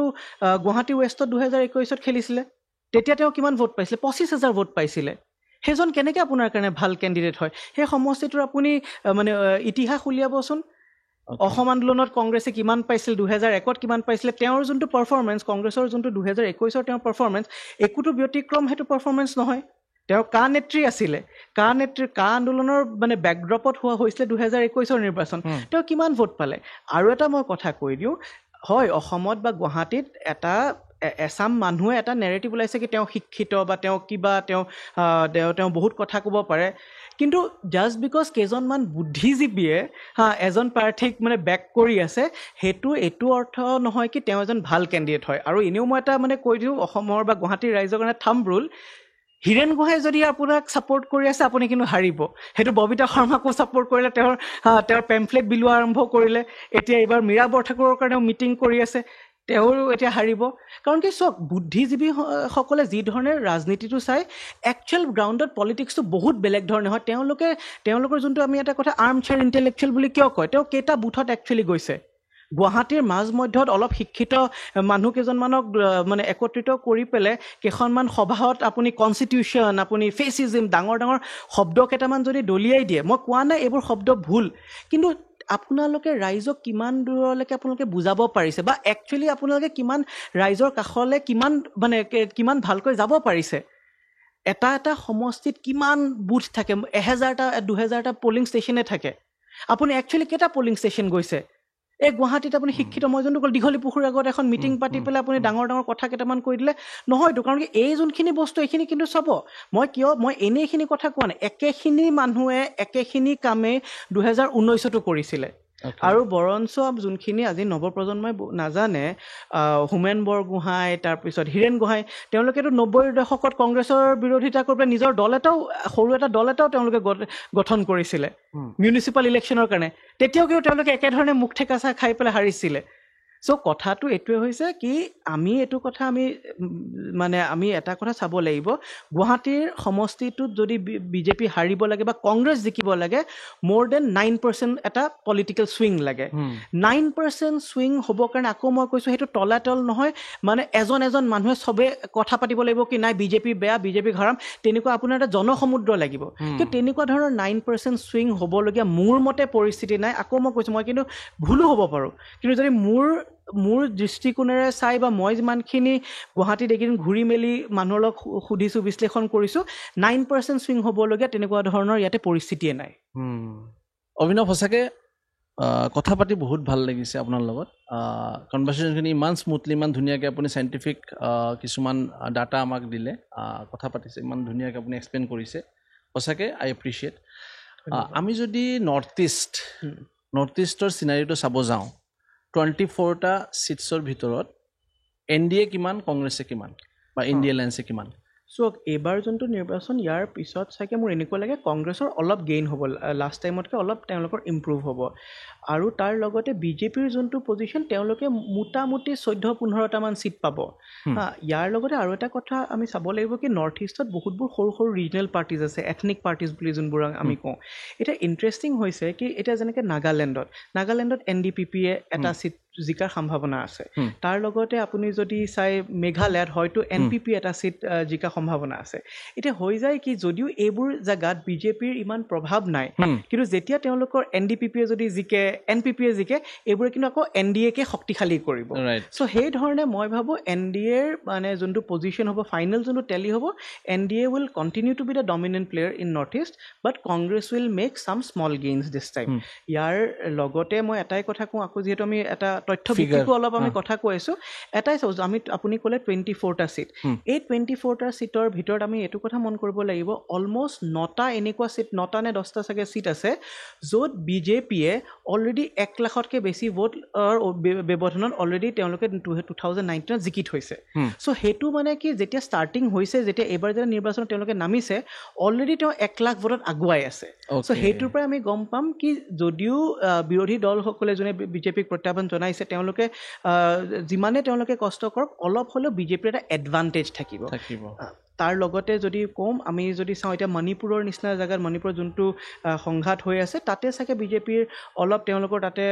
গুৱাহাটী ৱেষ্টত 2021ত খেলিছিলে তেতিয়া তেওঁ কিমান ভোট পাইছিলে 25,000 ভোট পাইছিলে সেইজন কেনেকৈ আপোনাৰ কাৰণে ভাল কেণ্ডিডেট হয় সেই সমষ্টিটোৰ আপুনি মানে ইতিহাস উলিয়াবচোন অসম আন্দোলনত কংগ্ৰেছে কিমান পাইছিল 2001ত কিমান পাইছিলে তেওঁৰ যোনটো পাৰফৰ্মেঞ্চ কংগ্ৰেছৰ যোনটো 2021ৰ তেওঁৰ পাৰফৰ্মেঞ্চ একোটো ব্যতিক্ৰম সেইটো পাৰফৰ্মেঞ্চ নহয় তেওঁ কা নেত্ৰী আছিলে কা আন্দোলনৰ মানে বেকড্ৰপত হৈছিলে 2021ৰ নিৰ্বাচন তেওঁ কিমান ভোট পালে আৰু এটা মই কথা কৈ দিওঁ হয় অসমত বা গুৱাহাটীত এটা এছাম মানুহে এটা নেৰেটিভ ওলাইছে কি তেওঁ শিক্ষিত বা তেওঁ কিবা তেওঁ বহুত কথা ক'ব পাৰে কিন্তু জাষ্ট বিকজ কেইজনমান বুদ্ধিজীৱীয়ে এজন প্ৰাৰ্থীক মানে বেক কৰি আছে সেইটো এইটো অৰ্থ নহয় কি তেওঁ এজন ভাল কেণ্ডিডেট হয় আৰু এনেও মই এটা মানে কৈ দিওঁ অসমৰ বা গুৱাহাটীৰ ৰাইজৰ কাৰণে থাম্ব ৰুল হীৰেণ গোহাঁই যদি আপোনাক ছাপোৰ্ট কৰি আছে আপুনি কিন্তু হাৰিব সেইটো ববিতা শৰ্মাকো ছাপোৰ্ট কৰিলে তেওঁৰ পেম্ফলেট বিলোৱা আৰম্ভ কৰিলে এতিয়া এইবাৰ মীৰা বৰঠাকুৰৰ কাৰণেও মিটিং কৰি আছে তেওঁ এতিয়া হাৰিব কাৰণ কি চাওক বুদ্ধিজীৱীসকলে যি ধৰণে ৰাজনীতিটো চাই একচুৱেল গ্ৰাউণ্ডত পলিটিক্সটো বহুত বেলেগ ধৰণে হয় তেওঁলোকৰ যোনটো আমি এটা কথা আৰ্ম চেয়াৰ ইণ্টেলেকচুৱেল বুলি কিয় কয় তেওঁ কেইটা বুথত একচুৱেলি গৈছে গুৱাহাটীৰ মাজ মধ্যত অলপ শিক্ষিত মানুহ কেইজনমানক মানে একত্ৰিত কৰি পেলাই কেইখনমান সভাত আপুনি কনষ্টিটিউশ্যন আপুনি ফেচিজিম ডাঙৰ শব্দ কেইটামান যদি দলিয়াই দিয়ে মই কোৱা নাই এইবোৰ শব্দ ভুল কিন্তু আপোনালোকে ৰাইজক কিমান দূৰলৈকে আপোনালোকে বুজাব পাৰিছে বা একচুৱেলি আপোনালোকে কিমান ৰাইজৰ কাষলৈ কিমান ভালকৈ যাব পাৰিছে এটা সমষ্টিত কিমান বুথ থাকে 1000টা 2000টা পলিং ষ্টেচনে থাকে আপুনি একচুৱেলি কেইটা পলিং ষ্টেচন গৈছে এই গুৱাহাটীত আপুনি শিক্ষিত মই যোনটো ক'ল দীঘলী পুখুৰীৰ আগত এখন মিটিং পাতি পেলাই আপুনি ডাঙৰ কথা কেইটামান কৈ দিলে নহয়তো কাৰণ কি এই যোনখিনি বস্তু এইখিনি কিন্তু চাব মই এনেইখিনি কথা কোৱা নাই একেখিনি মানুহে একেখিনি কামেই 2019তো কৰিছিলে আৰু বৰঞ্চ যোনখিনি আজি নৱপ্ৰজন্মই নাজানে হোমেন বৰগোহাঁই তাৰপিছত হীৰেণ গোহাঁই তেওঁলোকেতো 90ৰ দশকত কংগ্ৰেছৰ বিৰোধিতা কৰি পেলাই নিজৰ সৰু এটা দল এটাও তেওঁলোকে গঠন কৰিছিলে মিউনিচিপাল ইলেকশ্যনৰ কাৰণে তেতিয়াও কিন্তু তেওঁলোকে একেধৰণে মুখ ঠেকাচা খাই পেলাই হাৰিছিলে চ' কথাটো এইটোৱে হৈছে কি আমি এটা কথা চাব লাগিব গুৱাহাটীৰ সমষ্টিটোত যদি বিজেপি হাৰিব লাগে বা কংগ্ৰেছ জিকিব লাগে মোৰ দেন 9% এটা পলিটিকেল চুইং লাগে 9% চুইং হ'বৰ কাৰণে আকৌ মই কৈছোঁ সেইটো তলাতল নহয় মানে এজন মানুহে চবে কথা পাতিব লাগিব কি নাই বিজেপি বেয়া বিজেপি হাৰাম তেনেকুৱা আপোনাৰ এটা জনসমুদ্ৰ লাগিব কিন্তু তেনেকুৱা ধৰণৰ 9% চুইং হ'বলগীয়া মোৰ মতে পৰিস্থিতি নাই আকৌ মই কৈছোঁ মই কিন্তু ভুলো হ'ব পাৰোঁ কিন্তু যদি মোৰ দৃষ্টিকোণেৰে চাই বা মই যিমানখিনি গুৱাহাটীত এইকেইদিন ঘূৰি মেলি মানুহৰ লগত সুধিছোঁ বিশ্লেষণ কৰিছোঁ 9% চুইং হ'বলগীয়া তেনেকুৱা ধৰণৰ ইয়াতে পৰিস্থিতিয়ে নাই অভিনৱ সঁচাকৈ কথা পাতি বহুত ভাল লাগিছে আপোনাৰ লগত কনভাৰ্চেশ্যনখিনি ইমান স্মুথলি ইমান ধুনীয়াকৈ আপুনি চাইণ্টিফিক কিছুমান ডাটা আমাক দিলে কথা পাতিছে ইমান ধুনীয়াকৈ আপুনি এক্সপ্লেইন কৰিছে সঁচাকৈ আই এপ্ৰিচিয়েট আমি যদি নৰ্থ ইষ্টৰ চিনাৰীটো চাব যাওঁ 24টা ছিটছৰ ভিতৰত NDA কিমান কংগ্ৰেছে কিমান বা ইণ্ডিয়া এলায়েন্সে কিমান চ' এইবাৰ যোনটো নিৰ্বাচন ইয়াৰ পিছত চাগে মোৰ এনেকুৱা লাগে কংগ্ৰেছৰ অলপ গেইন হ'ব লাষ্ট টাইমতকৈ অলপ তেওঁলোকৰ ইম্প্ৰুভ হ'ব আৰু তাৰ লগতে বিজেপিৰ যোনটো পজিশ্যন তেওঁলোকে মোটামুটি 14-15টামান ছিট পাব ইয়াৰ লগতে আৰু এটা কথা আমি চাব লাগিব কি নৰ্থ ইষ্টত বহুতবোৰ সৰু ৰিজনেল পাৰ্টিজ আছে এথনিক পাৰ্টিজ বুলি যোনবোৰ আমি কওঁ এতিয়া ইণ্টাৰেষ্টিং হৈছে কি এতিয়া যেনেকৈ নাগালেণ্ডত NDPPয়ে এটা ছিট জিকাৰ সম্ভাৱনা আছে তাৰ লগতে আপুনি যদি চাই মেঘালয়ত হয়তো NPP এটা ছিট জিকাৰ সম্ভাৱনা আছে এতিয়া হৈ যায় কি যদিও এইবোৰ জেগাত বিজেপিৰ ইমান প্ৰভাৱ নাই কিন্তু যেতিয়া তেওঁলোকৰ NDPPয়ে যদি NPPয়ে জিকে এইবোৰে কিন্তু আকৌ NDAকে শক্তিশালী কৰিব চ' সেই ধৰণে মই ভাবোঁ NDAৰ মানে যোনটো পজিশ্যন হ'ব ফাইনেল যোনটো টেলি হ'ব NDA will continue to be the dominant player in north east but Congress will make some small gains this time ইয়াৰ লগতে মই এটাই কথা কওঁ আকৌ যিহেতু আমি এটা তথ্য ভিত্তিকো অলপ আমি কথা কৈ আছোঁ এটাই চাওঁ আপুনি ক'লে 24টা ছিট এই 24টা ছিটৰ ভিতৰত আমি এইটো কথা মন কৰিব লাগিব অলমষ্ট 9টা এনেকুৱা ছিট 9টা নে 10টা চাগে ছিট আছে য'ত বিজেপিয়ে অলৰেডি 1 লাখতকৈ বেছি ভোটৰ ব্যৱধানত অলৰেডি তেওঁলোকে 2019ত জিকি থৈছে চ' সেইটো মানে কি যেতিয়া ষ্টাৰ্টিং হৈছে যেতিয়া এইবাৰ যেতিয়া নিৰ্বাচনত তেওঁলোকে নামিছে অলৰেডি তেওঁ 1 লাখ ভোটত আগুৱাই আছে চ' সেইটোৰ পৰা আমি গম পাম কি যদিও বিৰোধী দলসকলে যোনে বিজেপিক প্ৰত্যাহ্বান জনাইছে তেওঁলোকে যিমানে তেওঁলোকে কষ্ট কৰক অলপ হ'লেও বিজেপিৰ এটা এডভান্টেজ থাকিব তাৰ লগতে যদি কম আমি যদি চাওঁ এতিয়া মণিপুৰৰ নিচিনা জেগাত মণিপুৰৰ যোনটো সংঘাত হৈ আছে তাতে চাগে বিজেপিৰ অলপ তেওঁলোকৰ তাতে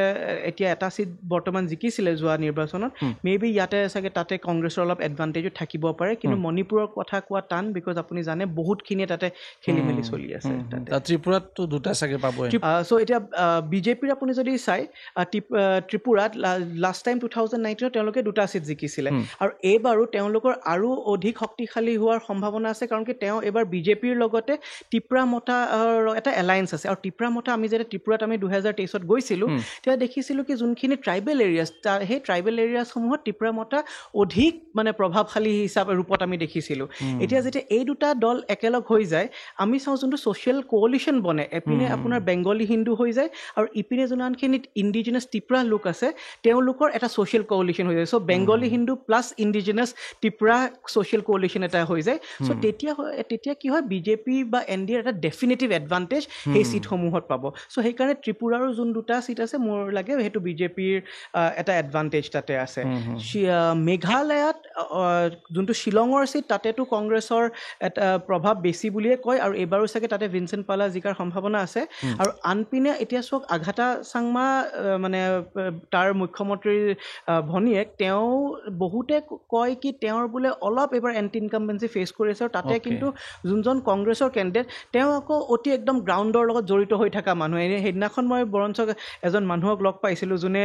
এতিয়া এটা চিট বৰ্তমান জিকিছিলে যোৱা নিৰ্বাচনত মেবি ইয়াতে চাগে তাতে কংগ্ৰেছৰ অলপ এডভান্টেজো থাকিব পাৰে কিন্তু মণিপুৰৰ কথা কোৱা টান বিকজ আপুনি জানে বহুতখিনিয়ে তাতে খেলি মেলি চলি আছে তাতে ত্ৰিপুৰাততো দুটা চাগে পাবই চ' এতিয়া বিজেপিৰ আপুনি যদি চাই ত্ৰিপুৰাত লাষ্ট টাইম 2019 তেওঁলোকে দুটা চিট জিকিছিলে আৰু এইবাৰো তেওঁলোকৰ আৰু অধিক শক্তিশালী হোৱাৰ সম্ভাৱনা আছে কাৰণ কি তেওঁ এইবাৰ বিজেপিৰ লগতে টিপ্ৰা মতা এটা এলায়েন্স আছে আৰু টিপ্ৰা মতা আমি যেতিয়া ত্ৰিপুৰাত আমি 2023ত গৈছিলোঁ তেতিয়া দেখিছিলোঁ কি যোনখিনি ট্ৰাইবেল এৰিয়াছ সেই ট্ৰাইবেল এৰিয়াছসমূহত টিপ্ৰা মতা অধিক মানে প্ৰভাৱশালী হিচাপে ৰূপত আমি দেখিছিলোঁ এতিয়া যেতিয়া এই দুটা দল একেলগ হৈ যায় আমি চাওঁ যোনটো ছ'চিয়েল কোঅলিশ্যন বনে এপিনে আপোনাৰ বেংগলী হিন্দু হৈ যায় আৰু ইপিনে যোনখিনি ইণ্ডিজিনাছ টিপ্ৰা লোক আছে তেওঁলোকৰ এটা ছ'চিয়েল কোঅলিশ্যন হৈ যায় so' Bengali Hindu plus indigenous Tipra social coalition এটা হৈ যায় চ' তেতিয়া কি হয় বিজেপি বা এন ডি এৰ এটা ডেফিনেটিভ এডভান্টেজ সেই চিটসমূহত পাব চ' সেইকাৰণে ত্ৰিপুৰাৰো যোন দুটা চিট আছে মোৰ লাগে সেইটো বিজেপিৰ এটা এডভান্টেজ তাতে আছে মেঘালয়ত যোনটো শ্বিলঙৰ চিট তাতেতো কংগ্ৰেছৰ এটা প্ৰভাৱ বেছি বুলিয়ে কয় আৰু এইবাৰো চাগে তাতে ভিনচেণ্ট পালা জিকাৰ সম্ভাৱনা আছে আৰু আনপিনে এতিয়া চাওক আঘাটা চাংমা মানে তাৰ মুখ্যমন্ত্ৰীৰ ভনীয়েক তেওঁ বহুতে কয় কি তেওঁৰ বোলে অলপ এইবাৰ এণ্টি ইনকামবেঞ্চি ফেচ কৰি আছে আৰু তাতে কিন্তু যোনজন কংগ্ৰেছৰ কেণ্ডিডেট তেওঁ আকৌ অতি একদম গ্ৰাউণ্ডৰ লগত জড়িত হৈ থকা মানুহ সেইদিনাখন মই বৰঞ্চ এজন মানুহক লগ পাইছিলোঁ যোনে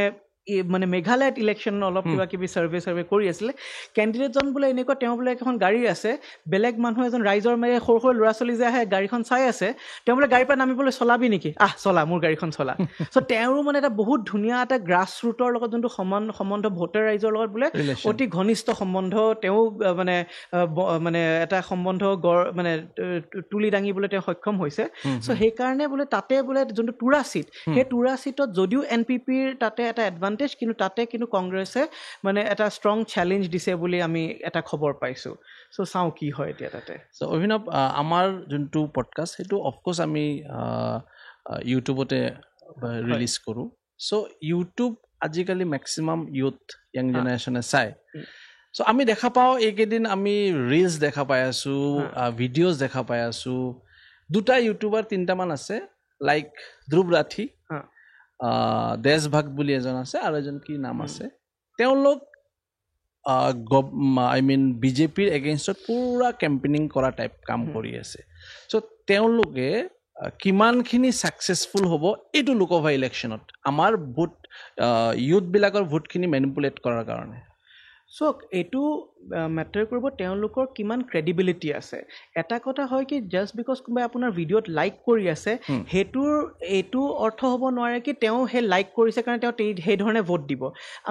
মানে মেঘালয়ত ইলেকশ্যন অলপ কিবা কিবি চাৰ্ভে কৰি আছিলে কেণ্ডিডেটজন বোলে এনেকুৱা তেওঁ বোলে এখন গাড়ী আছে বেলেগ মানুহ এজন ৰাইজৰ মানে সৰু সৰু ল'ৰা ছোৱালী যে আহে গাড়ীখন চাই আছে তেওঁ বোলে গাড়ীৰ পৰা নামিবলৈ চলাবি নেকি চলা মোৰ গাড়ীখন চলা চ' তেওঁৰো মানে এটা বহুত ধুনীয়া এটা গ্ৰাছ ৰুটৰ লগত যোনটো সম্বন্ধ ভোটাৰ ৰাইজৰ লগত বোলে অতি ঘনিষ্ঠ সম্বন্ধ তেওঁ মানে এটা সম্বন্ধ মানে তুলি দাঙিবলৈ তেওঁ সক্ষম হৈছে চ' সেইকাৰণে বোলে তাতে বোলে যোনটো টুৰা চিট সেই টুৰা চিটত যদিও এন পি পিৰ তাতে এটা এডভান্টেজ কিন্তু তাতে কিন্তু কংগ্ৰেছে মানে এটা ষ্ট্ৰং চেলেঞ্জ দিছে বুলি আমি এটা খবৰ পাইছোঁ চ' চাওঁ কি হয় এতিয়া তাতে চ' অভিনৱ আমাৰ যোনটো পডকাষ্ট সেইটো অফক'ৰ্ছ আমি ইউটিউবতে ৰিলিজ কৰোঁ চ' ইউটিউব আজিকালি মেক্সিমাম ইউথ য়াং জেনেৰেশ্যনে চায় চ' আমি দেখা পাওঁ এইকেইদিন আমি ৰিলছ দেখা পাই আছোঁ ভিডিঅ'জ দেখা পাই আছোঁ দুটা ইউটিউবাৰ তিনিটামান আছে লাইক ধ্ৰুৱ ৰাঠি দেশভাগ বুলি এজন আছে আৰু এজন কি নাম আছে তেওঁলোক বিজেপিৰ এগেইনষ্টত পুৰা কেম্পেইনিং কৰা টাইপ কাম কৰি আছে চ' তেওঁলোকে কিমানখিনি ছাকচেছফুল হ'ব এইটো লোকসভা ইলেকশ্যনত আমাৰ ভোট ইউথবিলাকৰ ভোটখিনি মেনিপুলেট কৰাৰ কাৰণে চাওক এইটো মেটাৰ কৰিব তেওঁলোকৰ কিমান ক্ৰেডিবিলিটি আছে এটা কথা হয় কি জাষ্ট বিকজ কোনোবাই আপোনাৰ ভিডিঅ'ত লাইক কৰি আছে এইটো অৰ্থ হ'ব নোৱাৰে কি তেওঁ সেই লাইক কৰিছে কাৰণে তেওঁ সেই ধৰণে ভোট দিব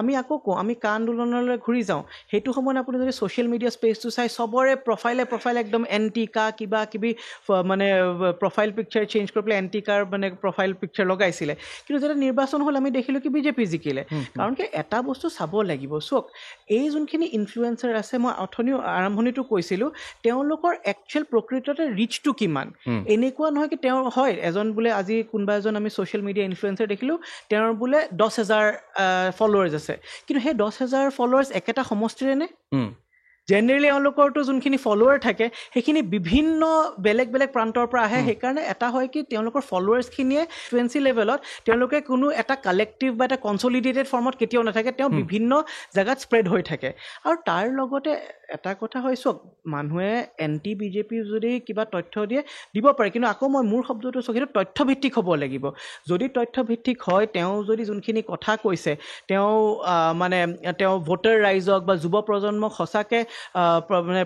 আমি আকৌ কওঁ আমি কা আন্দোলনলৈ ঘূৰি যাওঁ সেইটো সময়ত আপুনি যদি ছ'চিয়েল মিডিয়া স্পেচটো চাই চবৰে প্ৰফাইলে একদম এণ্টি কা কিবা কিবি মানে প্ৰফাইল পিকচাৰ চেঞ্জ কৰি পেলাই এণ্টি কাৰ মানে প্ৰফাইল পিকচাৰ লগাইছিলে কিন্তু যেতিয়া নিৰ্বাচন হ'ল আমি দেখিলোঁ কি বিজেপি জিকিলে কাৰণ কি এটা বস্তু চাব লাগিব চাওক এই যোনখিনি ইনফ্লুৱেঞ্চাৰ আছে মই আৰম্ভণিটো কৈছিলোঁ তেওঁলোকৰ একচুৱেল প্ৰকৃততে ৰিচটো কিমান এনেকুৱা নহয় কি তেওঁৰ হয় এজন বোলে আজি কোনোবা এজন আমি ছ'চিয়েল মিডিয়া ইনফ্লুৱেঞ্চাৰ দেখিলোঁ তেওঁৰ বোলে 10,000 ফলোৱাৰ্ছ আছে কিন্তু সেই 10,000 ফলোৱাৰ্ছ একেটা সমষ্টিৰে নে জেনেৰেলি এওঁলোকৰতো যোনখিনি ফলোৱাৰ থাকে সেইখিনি বিভিন্ন বেলেগ প্ৰান্তৰ পৰা আহে সেইকাৰণে এটা হয় কি তেওঁলোকৰ ফলোৱাৰ্ছখিনিয়ে ফ্ৰিকুৱেঞ্চি লেভেলত তেওঁলোকে কোনো এটা কালেক্টিভ বা এটা কনচলিডেটেড ফৰ্মত কেতিয়াও নাথাকে তেওঁ বিভিন্ন জেগাত স্প্ৰেড হৈ থাকে আৰু তাৰ লগতে এটা কথা হয় চাওক মানুহে এণ্টি বিজেপি যদি কিবা তথ্য দিয়ে দিব পাৰে কিন্তু আকৌ মই মোৰ শব্দটো চাওক সেইটো তথ্যভিত্তিক হ'ব লাগিব যদি তথ্যভিত্তিক হয় তেওঁ যদি যোনখিনি কথা কৈছে তেওঁ ভোটাৰ ৰাইজক বা যুৱ প্ৰজন্মক সঁচাকৈ মানে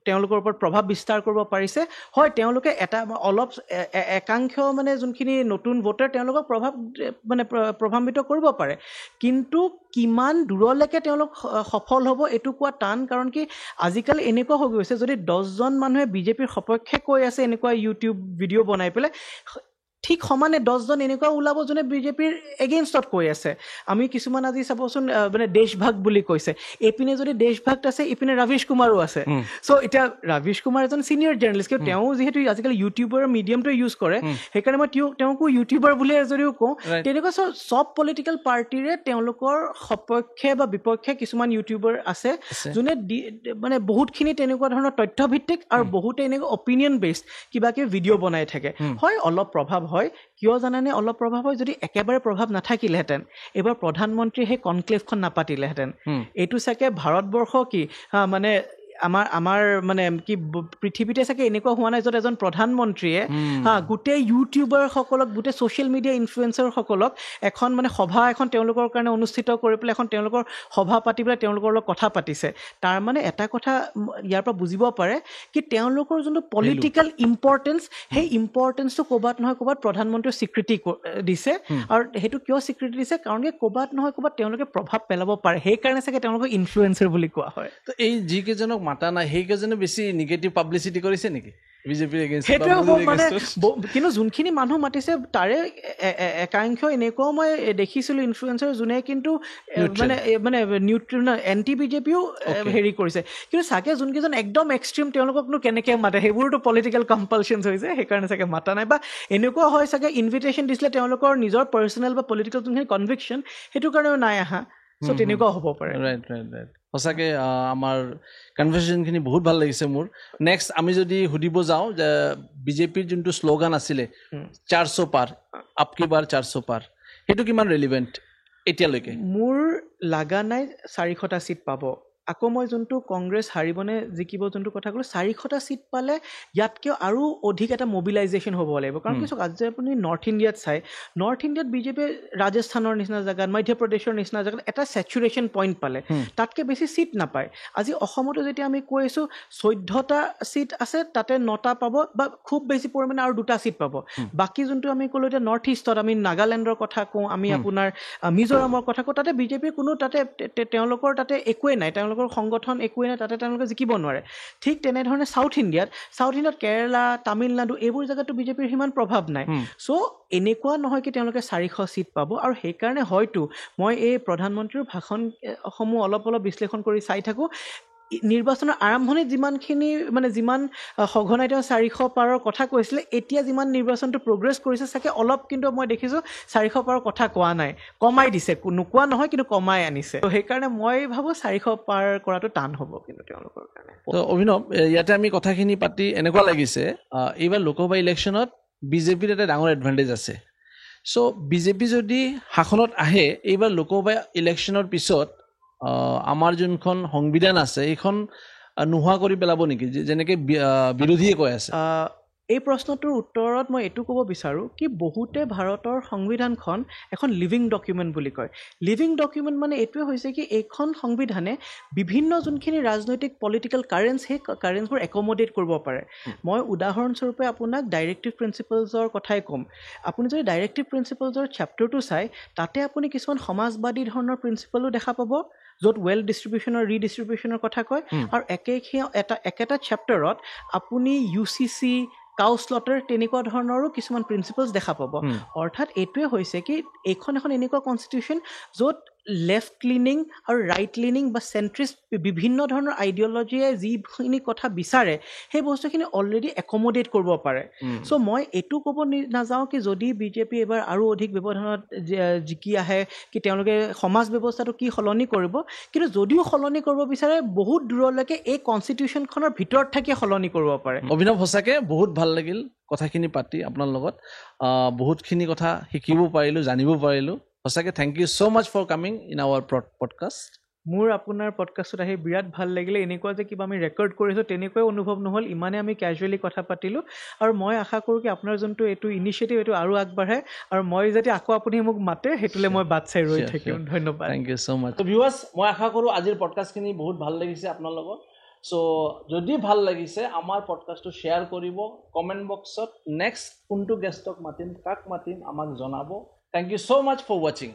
তেওঁলোকৰ ওপৰত প্ৰভাৱ বিস্তাৰ কৰিব পাৰিছে হয় তেওঁলোকে এটা অলপ একাংশ মানে যোনখিনি নতুন ভোটাৰ তেওঁলোকক প্ৰভাৱান্বিত কৰিব পাৰে কিন্তু কিমান দূৰলৈকে তেওঁলোক সফল হ'ব এইটো কোৱা টান কাৰণ কি আজিকালি এনেকুৱা হৈ গৈছে যদি 10জন মানুহে বিজেপিৰ সপক্ষে কৈ আছে এনেকুৱা ইউটিউব ভিডিঅ' বনাই পেলাই ঠিক সমানে 10জন এনেকুৱা ওলাব যোনে বিজেপিৰ এগেইনষ্টত কৈ আছে আমি কিছুমান আজি চাবচোন মানে দেশভাগ বুলি কৈছে এইপিনে যদি দেশভাগ আছে ইপিনে ৰাবিশ কুমাৰো আছে সো এতিয়া ৰাবিশ কুমাৰ এজন সিনিয়ৰ জাৰ্নেলিষ্ট কিন্তু তেওঁ যিহেতু আজিকালি ইউটিউবৰ মিডিয়ামটো ইউজ কৰে সেইকাৰণে মই তেওঁকো ইউটিউবাৰ বুলি যদিও কওঁ তেনেকুৱা সব পলিটিকেল পাৰ্টিৰে তেওঁলোকৰ সপক্ষে বা বিপক্ষে কিছুমান ইউটিউবাৰ আছে যোনে মানে বহুতখিনি তেনেকুৱা ধৰণৰ তথ্যভিত্তিক আৰু বহুতে এনেকুৱা অপিনিয়ন বেছড কিবা কিবি ভিডিঅ' বনাই থাকে হয় অলপ প্ৰভাৱ হয় কিয় জানানে অলপ প্ৰভাৱ হয় যদি একেবাৰে প্ৰভাৱ নাথাকিলেহেঁতেন এইবাৰ প্ৰধানমন্ত্ৰীয়ে সেই কনক্লেভখন নাপাতিলেহেঁতেন এইটো চাগে ভাৰতবৰ্ষ কি মানে আমাৰ মানে কি পৃথিৱীতে চাগে এনেকুৱা হোৱা নাই য'ত এজন প্ৰধানমন্ত্ৰীয়ে গোটেই ইউটিউবাৰসকলক গোটেই ছ'চিয়েল মিডিয়া ইনফ্লুৱেঞ্চাৰসকলক এখন মানে সভা এখন তেওঁলোকৰ কাৰণে অনুষ্ঠিত কৰি পেলাই এখন তেওঁলোকৰ সভা পাতি পেলাই তেওঁলোকৰ লগত কথা পাতিছে তাৰ মানে এটা কথা ইয়াৰ পৰা বুজিব পাৰে কি তেওঁলোকৰ যোনটো পলিটিকেল ইম্পৰ্টেঞ্চ সেই ইম্পৰ্টেঞ্চটো ক'ৰবাত নহয় ক'ৰবাত প্ৰধানমন্ত্ৰীয়ে স্বীকৃতি দিছে আৰু সেইটো কিয় স্বীকৃতি দিছে কাৰণ কি ক'ৰবাত নহয় ক'ৰবাত তেওঁলোকে প্ৰভাৱ পেলাব পাৰে সেইকাৰণে চাগে তেওঁলোকক ইনফ্লুৱেঞ্চাৰ বুলি কোৱা হয় তো এই যিকেইজনক মাতা নাই সেইকেইজনে বেছি নিগেটিভ পাব্লিচিটি কৰিছে নেকি বিজেপিৰ এগেইনষ্ট সেইটোৱে হ'ব মানে কিন্তু যোনখিনি মানুহ মাতিছে তাৰে একাংশ এনেকুৱাও মই দেখিছিলোঁ ইনফ্লুৱেঞ্চাৰ যোনে কিন্তু মানে নিউট্ৰেল এণ্টি বিজেপিও হেৰি কৰিছে কিন্তু চাগে যোনকেইজন একদম এক্সট্ৰিম তেওঁলোককনো কেনেকৈ মাতে সেইবোৰতো পলিটিকেল কম্পালশ্যনছ হৈছে সেইকাৰণে চাগে মাতা নাই বা এনেকুৱা হয় চাগে ইনভিটেশ্যন দিছিলে তেওঁলোকৰ নিজৰ পাৰ্চনেল বা পলিটিকেল যোনখিনি কনভিকশ্যন সেইটো কাৰণেও নাই আহা চ' তেনেকুৱাও হ'ব পাৰে ৰাইট সঁচাকৈ আমাৰ কনভাৰ্চেশ্যনখিনি বহুত ভাল লাগিছে মোৰ নেক্সট আমি যদি সুধিব যাওঁ যে বিজেপিৰ যোনটো শ্লোগান আছিলে 400 পাৰ আপকি বাৰ 400 পাৰ সেইটো কিমান ৰেলিভেণ্ট এতিয়ালৈকে মোৰ লগা নাই 400টা ছিট পাব আকৌ মই যোনটো কংগ্ৰেছ হাৰিবনে জিকিব যোনটো কথা ক'লোঁ 400টা ছিট পালে ইয়াতকৈ আৰু অধিক এটা মবিলাইজেশ্যন হ'ব লাগিব কাৰণ কি চাওক আজি আপুনি নৰ্থ ইণ্ডিয়াত চাই নৰ্থ ইণ্ডিয়াত বিজেপিয়ে ৰাজস্থানৰ নিচিনা জেগাত মধ্যপ্ৰদেশৰ নিচিনা জেগাত এটা ছেচুৰেশ্যন পইণ্ট পালে তাতকৈ বেছি ছিট নাপায় আজি অসমতো যেতিয়া আমি কৈ আছোঁ 14টা ছিট আছে তাতে 9টা পাব বা খুব বেছি পৰিমাণে আৰু 2টা ছিট পাব বাকী যোনটো আমি ক'লোঁ এতিয়া নৰ্থ ইষ্টত আমি নাগালেণ্ডৰ কথা কওঁ আমি আপোনাৰ মিজোৰামৰ কথা কওঁ তাতে বিজেপিৰ কোনো তাতে তেওঁলোকৰ তাতে একোৱেই নাই তেওঁলোকৰ সংগঠন একোৱেই নাই তাতে তেওঁলোকে জিকিব নোৱাৰে ঠিক তেনেধৰণে সাউথ ইণ্ডিয়াত কেৰেলা তামিলনাডু এইবোৰ জেগাতো বিজেপিৰ সিমান প্ৰভাৱ নাই চ' এনেকুৱা নহয় কি তেওঁলোকে 400 ছিট পাব আৰু সেইকাৰণে হয়তো মই এই প্ৰধানমন্ত্ৰীৰ ভাষণসমূহ অলপ বিশ্লেষণ কৰি চাই থাকোঁ নিৰ্বাচনৰ আৰম্ভণিত যিমানখিনি মানে যিমান সঘনাই তেওঁ 400 পাৰৰ কথা কৈছিলে এতিয়া যিমান নিৰ্বাচনটো প্ৰগ্ৰেছ কৰিছে চাগে অলপ কিন্তু মই দেখিছোঁ 400 পাৰৰ কথা কোৱা নাই কমাই দিছে নোকোৱা নহয় কিন্তু কমাই আনিছে তো সেইকাৰণে মই ভাবোঁ 400 পাৰ কৰাটো টান হ'ব কিন্তু তেওঁলোকৰ কাৰণে তো অভিনৱ ইয়াতে আমি কথাখিনি পাতি এনেকুৱা লাগিছে এইবাৰ লোকসভা ইলেকশ্যনত বিজেপিৰ এটা ডাঙৰ এডভান্টেজ আছে চ' বিজেপি যদি শাসনত আহে এইবাৰ লোকসভা ইলেকশ্যনৰ পিছত আমাৰ যোনখন সংবিধান আছে এইখন নোহোৱা কৰি পেলাব নেকি যেনেকৈ বিৰোধীয়ে কৈ আছে এই প্ৰশ্নটোৰ উত্তৰত মই এইটো ক'ব বিচাৰোঁ কি বহুতে ভাৰতৰ সংবিধানখন এখন লিভিং ডকুমেণ্ট বুলি কয় লিভিং ডকুমেণ্ট মানে এইটোৱে হৈছে কি এইখন সংবিধানে বিভিন্ন যোনখিনি ৰাজনৈতিক পলিটিকেল কাৰেন্স সেই কাৰেন্সবোৰ একমডেট কৰিব পাৰে মই উদাহৰণস্বৰূপে আপোনাক ডাইৰেক্টিভ প্ৰিন্সিপলছৰ কথাই ক'ম আপুনি যদি ডাইৰেক্টিভ প্ৰিন্সিপলছৰ চেপ্টাৰটো চাই তাতে আপুনি কিছুমান সমাজবাদী ধৰণৰ প্ৰিন্সিপলো দেখা পাব য'ত ৱেল্থ ডিষ্ট্ৰিবিউশ্যনৰ ৰিডিষ্ট্ৰিবিউশ্যনৰ কথা কয় আৰু একেটা চেপ্টাৰত আপুনি UCC কাউ স্লটাৰ তেনেকুৱা ধৰণৰো কিছুমান প্ৰিন্সিপলছ দেখা পাব অৰ্থাৎ এইটোৱে হৈছে কি এইখন এখন এনেকুৱা কনষ্টিটিউশ্যন য'ত লেফ্ট লিনিং আৰু ৰাইট লিনিং বা চেণ্ট্ৰিষ্ট বিভিন্ন ধৰণৰ আইডিঅ'লজিয়ে যিখিনি কথা বিচাৰে সেই বস্তুখিনি অলৰেডি একমডেট কৰিব পাৰে চ' মই এইটো ক'ব নাযাওঁ কি যদি বিজেপি এইবাৰ আৰু অধিক ব্যৱধানত জিকি আহে কি তেওঁলোকে সমাজ ব্যৱস্থাটো কি সলনি কৰিব কিন্তু যদিও সলনি কৰিব বিচাৰে বহুত দূৰলৈকে এই কনষ্টিটিউশ্যনখনৰ ভিতৰত থাকি সলনি কৰিব পাৰে অভিনৱ সঁচাকৈ বহুত ভাল লাগিল কথাখিনি পাতি আপোনাৰ লগত বহুতখিনি কথা শিকিব পাৰিলোঁ জানিব পাৰিলোঁ সঁচাকৈ thank you so' much for coming in our podcast মোৰ আপোনাৰ পডকাষ্টত আহি বিৰাট ভাল লাগিলে এনেকুৱা যে কিবা আমি ৰেকৰ্ড কৰিছোঁ তেনেকুৱাই অনুভৱ নহ'ল ইমানে আমি কেজুৱেলি কথা পাতিলোঁ আৰু মই আশা কৰোঁ কি আপোনাৰ যোনটো এইটো ইনিচিয়েটিভ এইটো আৰু আগবাঢ়ে আৰু মই যাতে আকৌ আপুনি মোক মাতে সেইটোলৈ মই বাট চাই ৰৈ থাকিম ধন্যবাদ thank you so' much viewers মই আশা কৰোঁ আজিৰ পডকাষ্টখিনি বহুত ভাল লাগিছে আপোনাৰ লগত চ' যদি ভাল লাগিছে আমাৰ পডকাষ্টটো শ্বেয়াৰ কৰিব কমেণ্ট বক্সত নেক্সট কোনটো গেষ্টক মাতিম কাক মাতিম আমাক জনাব Thank you so much for watching.